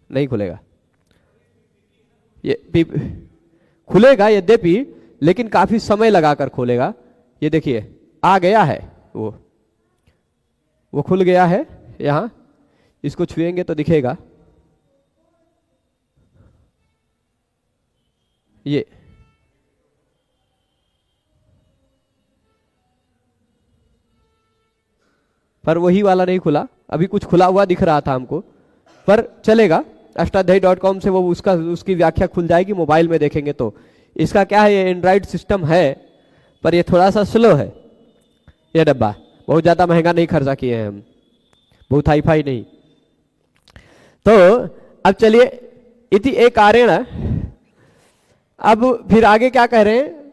नहीं खुलेगा। ये खुलेगा यद्यपि, लेकिन काफी समय लगाकर खोलेगा। ये देखिए आ गया है, वो खुल गया है। यहां इसको छुएंगे तो दिखेगा ये। पर वही वाला नहीं खुला, अभी कुछ खुला हुआ दिख रहा था हमको, पर चलेगा। अष्टाध्यायी.com से वो उसकी व्याख्या खुल जाएगी, मोबाइल में देखेंगे तो। इसका क्या है, ये एंड्रॉइड सिस्टम है पर ये थोड़ा सा स्लो है। ये डब्बा बहुत ज्यादा महंगा नहीं खर्चा किए हैं हम, बहुत हाई फाई नहीं। तो अब चलिए, इति एक कारण। अब फिर आगे क्या कह रहे हैं,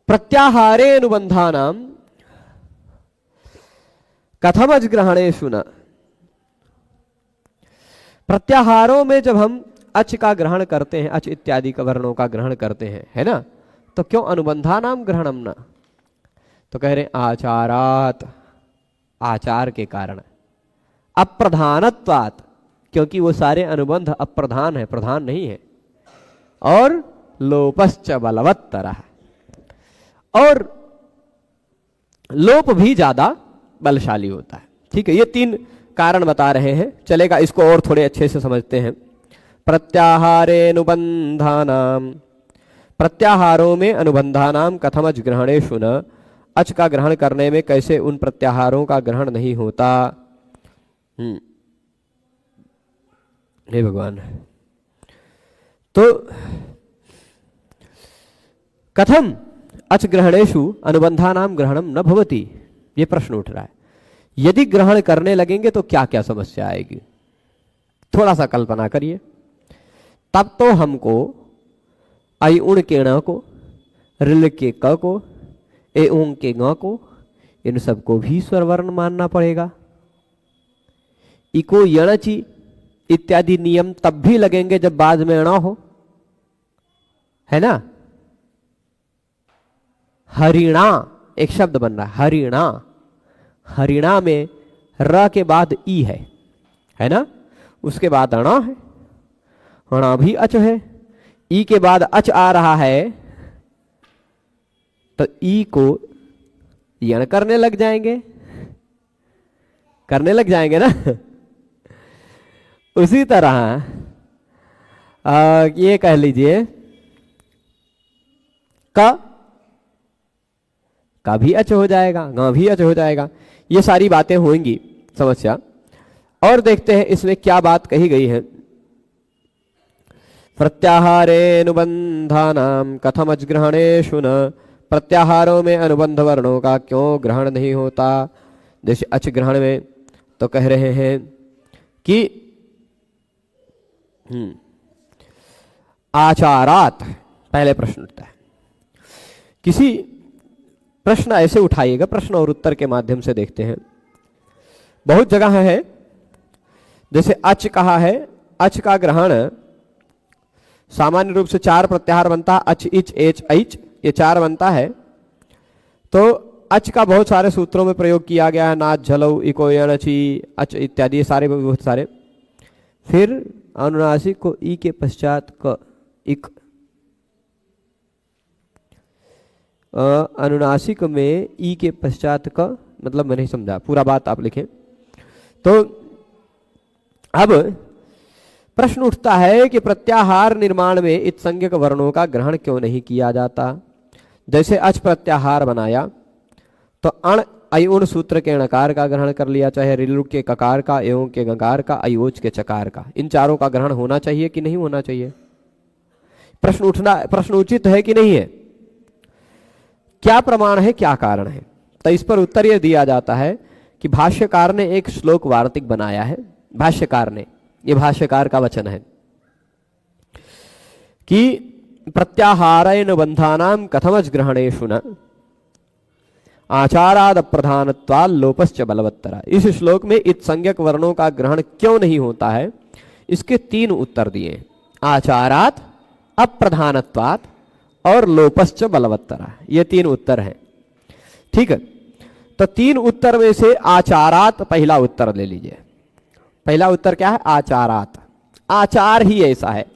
प्रत्याहारे अनुबंधानाम कथमज ग्रहणेषु न। प्रत्याहारों में जब हम अच का ग्रहण करते हैं, अच इत्यादि का वर्णों का ग्रहण करते हैं, है ना, तो क्यों अनुबंधानाम ग्रहणम न। तो कह रहे आचारात, आचार के कारण। अप्रधानत्वात्, क्योंकि वो सारे अनुबंध अप्रधान है, प्रधान नहीं है। और लोपश्च बलवत्तरः, और लोप भी ज्यादा बलशाली होता है। ठीक है, ये तीन कारण बता रहे हैं। चलेगा, इसको और थोड़े अच्छे से समझते हैं। प्रत्याहारे अनुबंधानाम, प्रत्याहारों में अनुबंधानाम कथमज ग्रहणेषु न, अच का ग्रहण करने में कैसे उन प्रत्याहारों का ग्रहण नहीं होता। हे भगवान, तो कथम अच ग्रहणेषु अनुबंधानाम ग्रहणम न भवति, ये प्रश्न उठ रहा है। यदि ग्रहण करने लगेंगे तो क्या क्या समस्या आएगी, थोड़ा सा कल्पना करिए। तब तो हमको आई उण के ण को, रिल के क को, ए ऊं के ग को, इन सबको भी स्वर वर्ण मानना पड़ेगा। इको यणची इत्यादि नियम तब भी लगेंगे जब बाद में ण हो, है ना। हरिणा एक शब्द बन रहा है, हरिणा। हरिणा में र के बाद ई है ना, उसके बाद अणा है, अणा भी अच है। ई के बाद अच आ रहा है तो ई को यण करने लग जाएंगे, ना। उसी तरह ये कह लीजिए का भी अच हो जाएगा, ग भी अच हो जाएगा। ये सारी बातें होंगी समस्या। और देखते हैं इसमें क्या बात कही गई है। प्रत्याहारे अनुबंधानाम कथमज ग्रहणेषु न, प्रत्याहारों में अनुबंध वर्णों का क्यों ग्रहण नहीं होता। जैसे अच ग्रहण में तो कह रहे हैं कि आचारात, पहले प्रश्न उठता है। किसी प्रश्न ऐसे उठाइएगा, प्रश्न और उत्तर के माध्यम से देखते हैं। बहुत जगह है, जैसे अच कहा है, अच का ग्रहण सामान्य रूप से 4 प्रत्याहार बनता है, अच इच एच ऐच, ये 4 बनता है। तो अच का बहुत सारे सूत्रों में प्रयोग किया गया है, नाच झलऊ इको यणची अच इत्यादि, ये सारे बहुत सारे। फिर अनुनासिक को ई के पश्चात क, इक। अनुनासिक में ई के पश्चात क, मतलब मैं नहीं समझा, पूरा बात आप लिखें। तो अब प्रश्न उठता है कि प्रत्याहार निर्माण में इत्संज्ञक वर्णों का ग्रहण क्यों नहीं किया जाता। जैसे अच प्रत्याहार बनाया तो अण अयुण सूत्र के णकार का ग्रहण कर लिया, चाहे ऋलुक के ककार का, एवं के गकार का, अयोज के चकार का, इन चारों का ग्रहण होना चाहिए कि नहीं होना चाहिए? प्रश्न उचित है कि नहीं है? क्या प्रमाण है, क्या कारण है? तो इस पर उत्तर यह दिया जाता है कि भाष्यकार ने एक श्लोक वार्तिक बनाया है। भाष्यकार ने, यह भाष्यकार का वचन है कि प्रत्याहारेण बंधानां कथमज ग्रहणेषु न आचाराद अप्रधानत्वात् लोपश्च बलवत्तरा। इस श्लोक में इत संज्ञक वर्णों का ग्रहण क्यों नहीं होता है, इसके 3 उत्तर दिए, आचारात, अप्रधानत्वात् और लोपश्च बलवत्तरा। ये 3 उत्तर हैं। ठीक है, तो 3 उत्तर में से आचारात पहला उत्तर ले लीजिए। पहला उत्तर क्या है? आचारात। आचार ही ऐसा है,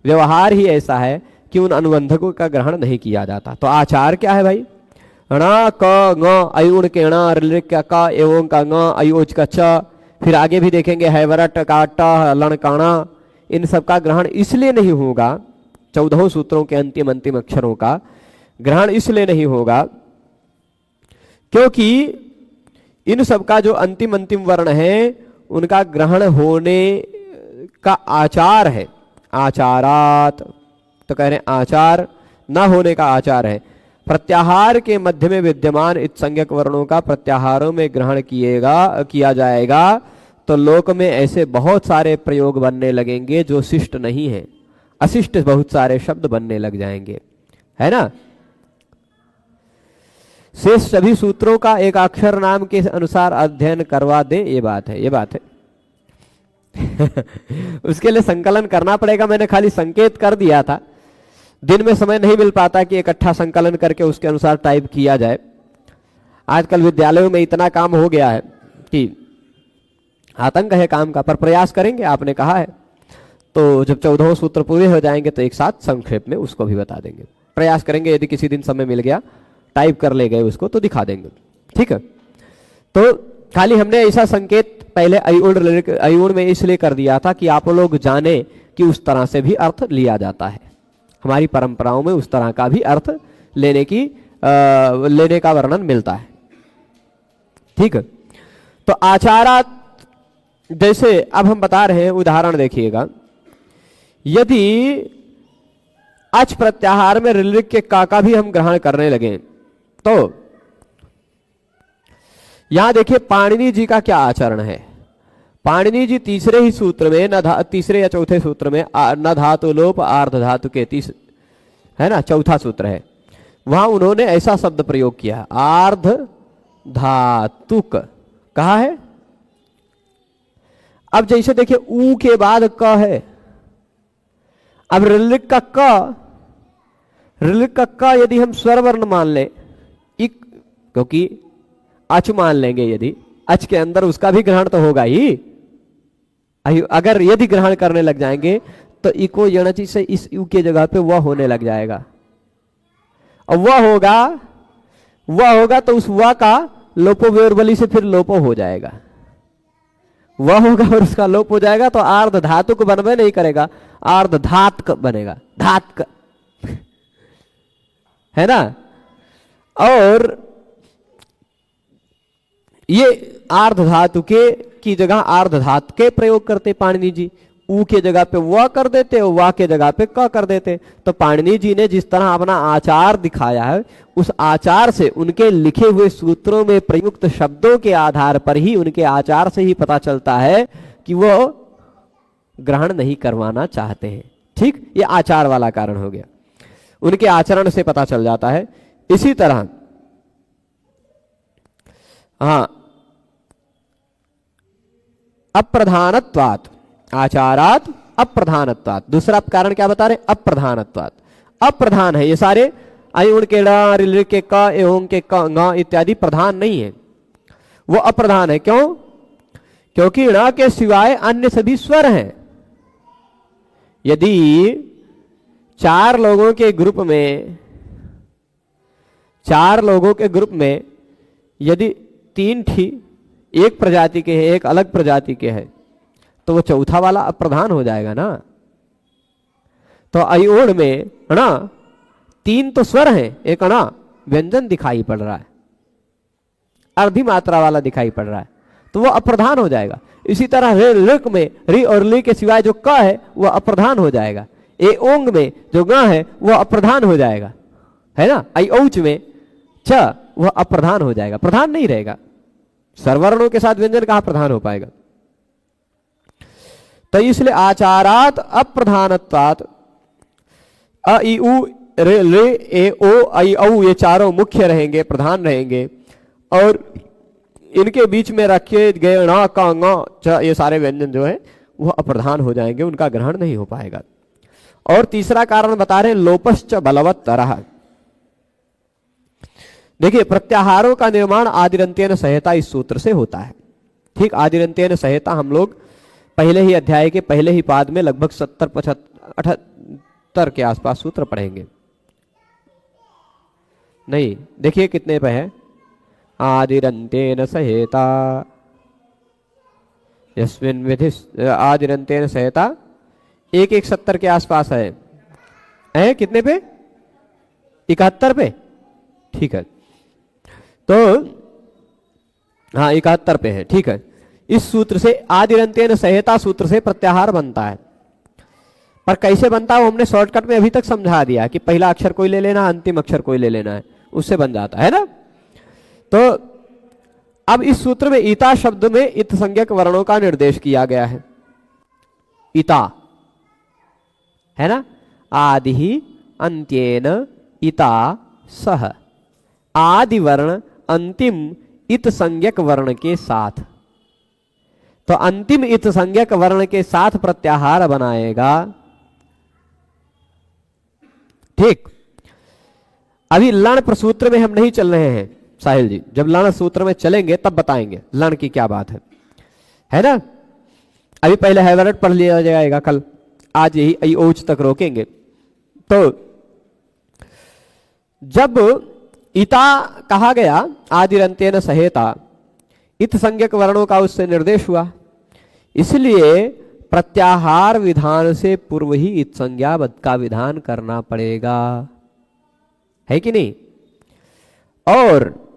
व्यवहार ही ऐसा है कि उन अनुबंधकों का ग्रहण नहीं किया जाता। तो आचार क्या है भाई? ण क ङ अयुण के ण, ऋ का क, एवं का ङ, अयोज का च, फिर आगे भी देखेंगे हैवरट का ट, लण काणा, इन सब का ग्रहण इसलिए नहीं होगा, 14 सूत्रों के अंतिम अक्षरों का ग्रहण इसलिए नहीं होगा क्योंकि इन सब का जो अंतिम वर्ण है उनका ग्रहण होने का आचार है, आचारात। तो कह रहे हैं आचार न होने का आचार है। प्रत्याहार के मध्य में विद्यमान इत्संज्ञक वर्णों का प्रत्याहारों में ग्रहण किया जाएगा तो लोक में ऐसे बहुत सारे प्रयोग बनने लगेंगे जो शिष्ट नहीं है, अशिष्ट बहुत सारे शब्द बनने लग जाएंगे, है ना। शेष सभी सूत्रों का एक अक्षर नाम के अनुसार अध्ययन करवा दे, ये बात है, ये बात है। उसके लिए संकलन करना पड़ेगा। मैंने खाली संकेत कर दिया था, दिन में समय नहीं मिल पाता कि इकट्ठा संकलन करके उसके अनुसार टाइप किया जाए। आजकल विद्यालयों में इतना काम हो गया है कि आतंक है काम का, पर प्रयास करेंगे, आपने कहा है तो जब 14 सूत्र पूरे हो जाएंगे तो एक साथ संक्षेप में उसको भी बता देंगे। प्रयास करेंगे, यदि किसी दिन समय मिल गया टाइप कर ले गए उसको तो दिखा देंगे, ठीक है। तो खाली हमने ऐसा संकेत पहले अयुण में इसलिए कर दिया था कि आप लोग जाने कि उस तरह से भी अर्थ लिया जाता है। हमारी परंपराओं में उस तरह का भी अर्थ लेने का वर्णन मिलता है, ठीक है। तो आचारा, जैसे अब हम बता रहे हैं, उदाहरण देखिएगा, यदि अच प्रत्याहार में ऋलिक के का भी हम ग्रहण करने लगे तो यहां देखिए पाणिनि जी का क्या आचरण है। पाणिनि जी तीसरे ही सूत्र में, तीसरे या चौथे सूत्र में, न धातु लोप आर्ध धातु के है ना, चौथा सूत्र है, वहां उन्होंने ऐसा शब्द प्रयोग किया, आर्ध धातुक कहा है। अब जैसे देखिए ऊ के बाद क है, अब ऋलिक का क यदि हम स्वर वर्ण मान लें, क्योंकि अच मान लेंगे, यदि अच के अंदर उसका भी ग्रहण तो होगा ही। अगर यदि ग्रहण करने लग जाएंगे तो इको यणचि से इस यू के जगह पे वह होने लग जाएगा, और वह होगा तो उस वह का लोपो व्यवबली से फिर लोपो हो जाएगा, वह होगा और उसका लोप हो जाएगा, तो आर्ध धातु को बनवे नहीं करेगा, आर्ध धातक बनेगा, धातक, है ना। और ये आर्ध धातु के की जगह आर्ध धातु के प्रयोग करते पाणिनि जी, ऊ के जगह पे वह कर देते और वाह के जगह पे क कर देते। तो पाणिनि जी ने जिस तरह अपना आचार दिखाया है, उस आचार से, उनके लिखे हुए सूत्रों में प्रयुक्त शब्दों के आधार पर ही, उनके आचार से ही पता चलता है कि वो ग्रहण नहीं करवाना चाहते हैं। ठीक, ये आचार वाला कारण हो गया, उनके आचरण से पता चल जाता है। इसी तरह हाँ, अप्रधानत्वात्, आचारात अप्रधानत्वात्, दूसरा कारण क्या बता रहे? अप्रधानत्वात्, अप्रधान है ये सारे, अयुण के ऋ के क, एवं के क, ङ इत्यादि प्रधान नहीं है, वो अप्रधान है। क्यों? क्योंकि ण के सिवाय अन्य सभी स्वर हैं। यदि 4 लोगों के ग्रुप में यदि 3 एक प्रजाति के हैं, एक अलग प्रजाति के हैं, तो वो चौथा वाला अप्रधान हो जाएगा ना। तो अयोड़ में ना 3 तो स्वर हैं, एक ना व्यंजन दिखाई पड़ रहा है, अर्धी मात्रा वाला दिखाई पड़ रहा है तो वो अप्रधान हो जाएगा। इसी तरह रे लिक में री और ली के सिवाय जो क है वह अप्रधान हो जाएगा। ए ओंग में जो ग है वह अप्रधान हो जाएगा, है ना। आई औच में च वह अप्रधान हो जाएगा, प्रधान नहीं रहेगा। सर्वर्णों के साथ व्यंजन कहां प्रधान हो पाएगा। तो इसलिए आचारात अप्रधानत्वात् अ ई उ रे ले ए ओ आई औ ये चारों मुख्य रहेंगे, प्रधान रहेंगे, और इनके बीच में रखे गए ण क ङ च ये सारे व्यंजन जो है वह अप्रधान हो जाएंगे, उनका ग्रहण नहीं हो पाएगा। और तीसरा कारण बता रहे लोपश्च बलवत्तरः। देखिए प्रत्याहारों का निर्माण आदिरंत्येन संहिता इस सूत्र से होता है। ठीक, आदिरंत्येन संहिता हम लोग पहले ही अध्याय के पहले ही पाद में लगभग 70-75 के आसपास सूत्र पढ़ेंगे। नहीं, देखिए कितने पे है, आदिरंत्येन संहिता यस्मिन् विधि आदिरंत्येन संहिता 1-1-70 के आसपास है कितने पे, 71 पे। ठीक है, तो हाँ 71 पे है। ठीक है, इस सूत्र से आदिरंत्येन संहिता सूत्र से प्रत्याहार बनता है। पर कैसे बनता है वो हमने शॉर्टकट में अभी तक समझा दिया कि पहला अक्षर कोई ले लेना, अंतिम अक्षर कोई ले लेना है, उससे बन जाता है ना। तो अब इस सूत्र में ईता शब्द में इत संज्ञक वर्णों का निर्देश किया गया है। ईता है ना, आदि ही अंत्येन ईता सह, आदि वर्ण अंतिम इत संज्ञक वर्ण के साथ। तो अंतिम इत संज्ञक वर्ण के साथ प्रत्याहार बनाएगा। ठीक, अभी लण प्रसूत्र में हम नहीं चल रहे हैं साहिल जी, जब लण सूत्र में चलेंगे तब बताएंगे लण की क्या बात है ना। अभी पहले हैवर्ड पढ़ लिया जाएगा कल, आज यही आई ओच तक रोकेंगे। तो जब ईता कहा गया आदिरंत्येन संहिता, इत संज्ञक वर्णों का उससे निर्देश हुआ, इसलिए प्रत्याहार विधान से पूर्व ही इत संज्ञा का विधान करना पड़ेगा, है कि नहीं। और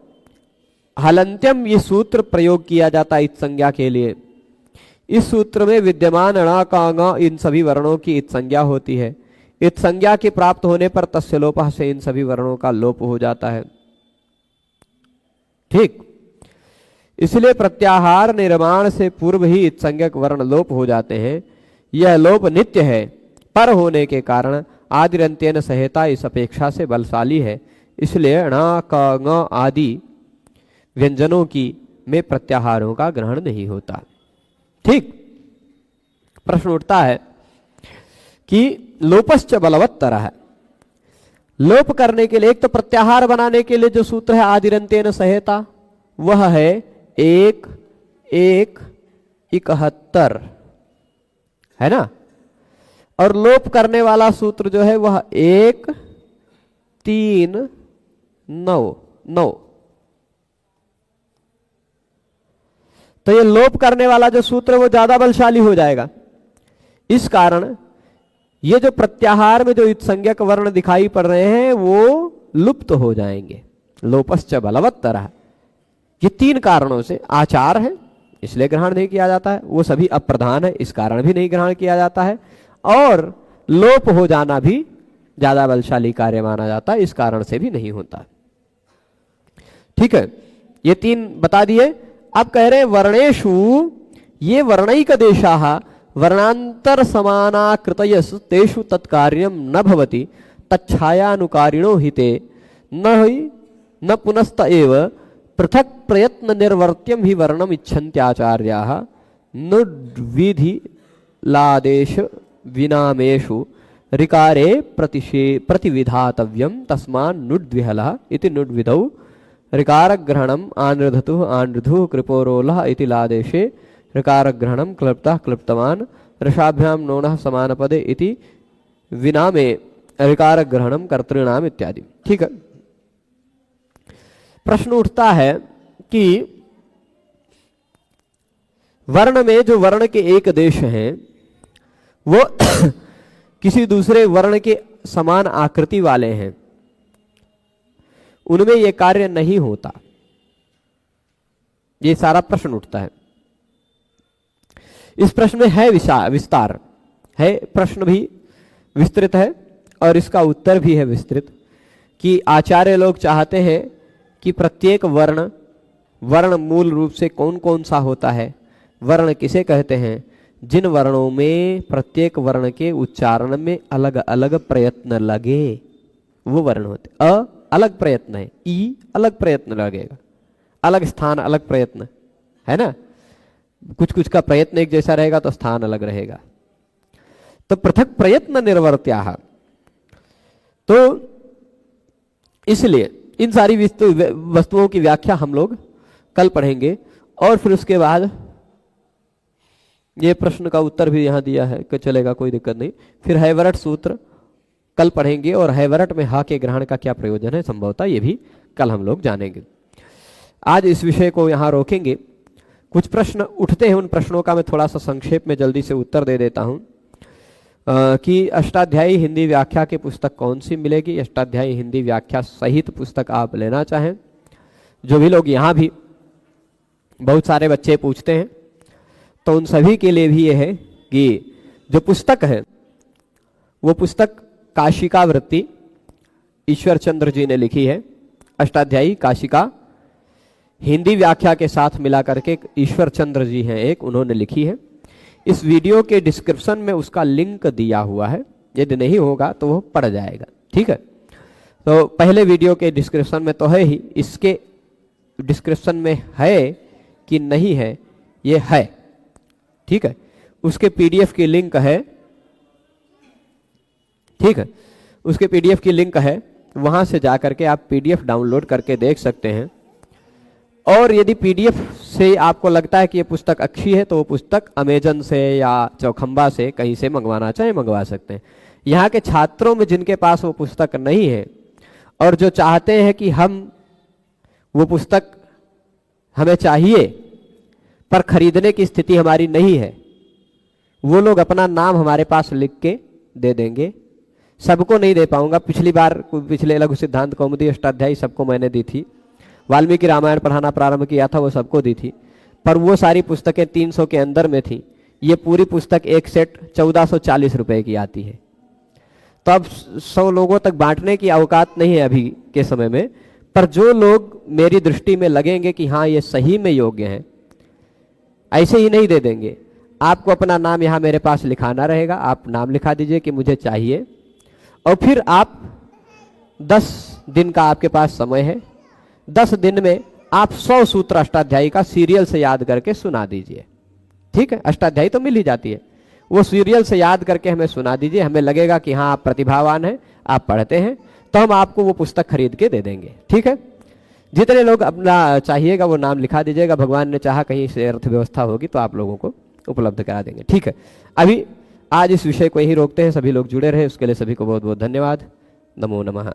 हलंत्यम ये सूत्र प्रयोग किया जाता है इत संज्ञा के लिए। इस सूत्र में विद्यमान ण का ङ इन सभी वर्णों की इत संज्ञा होती है। इत संज्ञा के प्राप्त होने पर तस्य लोपः से इन सभी वर्णों का लोप हो जाता है। ठीक, इसलिए प्रत्याहार निर्माण से पूर्व ही इत संज्ञक वर्ण लोप हो जाते हैं। यह लोप नित्य है, पर होने के कारण आदिरंत्येन संहिता इस अपेक्षा से बलशाली है। इसलिए ण क ङ आदि व्यंजनों की में प्रत्याहारों का ग्रहण नहीं होता। ठीक, प्रश्न उठता है कि लोपश्च बलवत्तरः है। लोप करने के लिए, एक तो प्रत्याहार बनाने के लिए जो सूत्र है आदिरंत्येन संहिता वह है 1-1-71, है ना। और लोप करने वाला सूत्र जो है वह 1-3-9। तो ये लोप करने वाला जो सूत्र वो ज्यादा बलशाली हो जाएगा। इस कारण ये जो प्रत्याहार में जो इत संज्ञक वर्ण दिखाई पड़ रहे हैं वो लुप्त हो जाएंगे। लोपश्च बलवत्तरः, ये 3 कारणों से आचार है इसलिए ग्रहण नहीं किया जाता है, वो सभी अप्रधान है इस कारण भी नहीं ग्रहण किया जाता है, और लोप हो जाना भी ज्यादा बलशाली कार्य माना जाता है, इस कारण से भी नहीं होता। ठीक है, ये 3 बता दिए। अब कह रहे वर्णेषु ये वर्णैक देशाः वर्णांतर समानाकृतयस् तेषु तत्कार्यं न भवति तच्छायानुकारिणो हिते न पुनस्त एव पृथक प्रयत्न निर्वर्त्यम ही वर्णम इच्छन्त्याचार्याः नुड्विधि लादेश विनामेषु ऋकारे प्रतिविधातव्यम तस्मान् नुड्विहलः इति नुड्विधौ ऋकारग्रहणम् आनृधतुः आनृधुः कृपोरोलः इति लादेशे ऋकारग्रहणं क्लृप्तः क्लृप्तवान् रसाभ्यां नोनः समानपदे इति विनामे ऋकारग्रहणं कर्तॄणाम इत्यादि। ठीक है, प्रश्न उठता है कि वर्ण में जो वर्ण के एक देश हैं वो किसी दूसरे वर्ण के समान आकृति वाले हैं, उनमें यह कार्य नहीं होता। ये सारा प्रश्न उठता है। इस प्रश्न में है विस्तार है, प्रश्न भी विस्तृत है और इसका उत्तर भी है विस्तृत, कि आचार्य लोग चाहते हैं कि प्रत्येक वर्ण मूल रूप से कौन कौन सा होता है, वर्ण किसे कहते हैं, जिन वर्णों में प्रत्येक वर्ण के उच्चारण में अलग अलग प्रयत्न लगे वो वर्ण होते। अ अलग प्रयत्न है, ई अलग प्रयत्न लगेगा, अलग स्थान अलग प्रयत्न है ना, कुछ कुछ का प्रयत्न एक जैसा रहेगा तो स्थान अलग रहेगा। तो पृथक प्रयत्न निर्वर्त्याः, तो इसलिए इन सारी वस्तुओं की व्याख्या हम लोग कल पढ़ेंगे। और फिर उसके बाद ये प्रश्न का उत्तर भी यहां दिया है कि चलेगा, कोई दिक्कत नहीं। फिर हैवरट सूत्र कल पढ़ेंगे और हैवरट में हा के ग्रहण का क्या प्रयोजन है संभवतः ये भी कल हम लोग जानेंगे। आज इस विषय को यहां रोकेंगे। कुछ प्रश्न उठते हैं, उन प्रश्नों का मैं थोड़ा सा संक्षेप में जल्दी से उत्तर दे देता हूं कि अष्टाध्यायी हिंदी व्याख्या की पुस्तक कौन सी मिलेगी। अष्टाध्यायी हिंदी व्याख्या सहित पुस्तक आप लेना चाहें, जो भी लोग यहाँ भी बहुत सारे बच्चे पूछते हैं, तो उन सभी के लिए भी ये है कि जो पुस्तक है वो पुस्तक काशिका वृत्ति ईश्वर चंद्र जी ने लिखी है। अष्टाध्यायी काशिका हिंदी व्याख्या के साथ मिला करके ईश्वर चंद्र जी हैं एक, उन्होंने लिखी है। इस वीडियो के डिस्क्रिप्शन में उसका लिंक दिया हुआ है, यदि नहीं होगा तो वो पड़ जाएगा, ठीक है। तो पहले वीडियो के डिस्क्रिप्शन में तो है ही, इसके डिस्क्रिप्शन में है कि नहीं है, ये है, ठीक है। उसके पीडीएफ की लिंक है, ठीक है, उसके पीडीएफ की लिंक है, वहां से जाकर के आप पीडीएफ डाउनलोड करके देख सकते हैं। और यदि पीडीएफ से आपको लगता है कि ये पुस्तक अच्छी है तो वो पुस्तक अमेजन से या चौखंबा से कहीं से मंगवाना चाहे मंगवा सकते हैं। यहाँ के छात्रों में जिनके पास वो पुस्तक नहीं है और जो चाहते हैं कि हम वो पुस्तक हमें चाहिए पर खरीदने की स्थिति हमारी नहीं है, वो लोग अपना नाम हमारे पास लिख के दे देंगे। सबको नहीं दे पाऊंगा, पिछली बार पिछले लघु सिद्धांत कौमुदी अष्टाध्यायी सबको मैंने दी थी, वाल्मीकि रामायण पढ़ाना प्रारंभ किया था वो सबको दी थी, पर वो सारी पुस्तकें 300 के अंदर में थी। ये पूरी पुस्तक एक सेट 1440 रुपए की आती है। तो अब 100 लोगों तक बांटने की औकात नहीं है अभी के समय में, पर जो लोग मेरी दृष्टि में लगेंगे कि हाँ ये सही में योग्य हैं, ऐसे ही नहीं दे देंगे। आपको अपना नाम यहाँ मेरे पास लिखाना रहेगा, आप नाम लिखा दीजिए कि मुझे चाहिए, और फिर आप 10 दिन का आपके पास समय है, 10 दिन में आप 100 सूत्र अष्टाध्यायी का सीरियल से याद करके सुना दीजिए, ठीक है। अष्टाध्यायी तो मिल ही जाती है, वो सीरियल से याद करके हमें सुना दीजिए। हमें लगेगा कि हाँ आप प्रतिभावान हैं, आप पढ़ते हैं, तो हम आपको वो पुस्तक खरीद के दे देंगे, ठीक है। जितने लोग अपना चाहिएगा वो नाम लिखा दीजिएगा, भगवान ने चाहा कहीं से अर्थव्यवस्था होगी तो आप लोगों को उपलब्ध करा देंगे, ठीक है। अभी आज इस विषय को यही रोकते हैं। सभी लोग जुड़े रहे उसके लिए सभी को बहुत बहुत धन्यवाद। नमो नमः।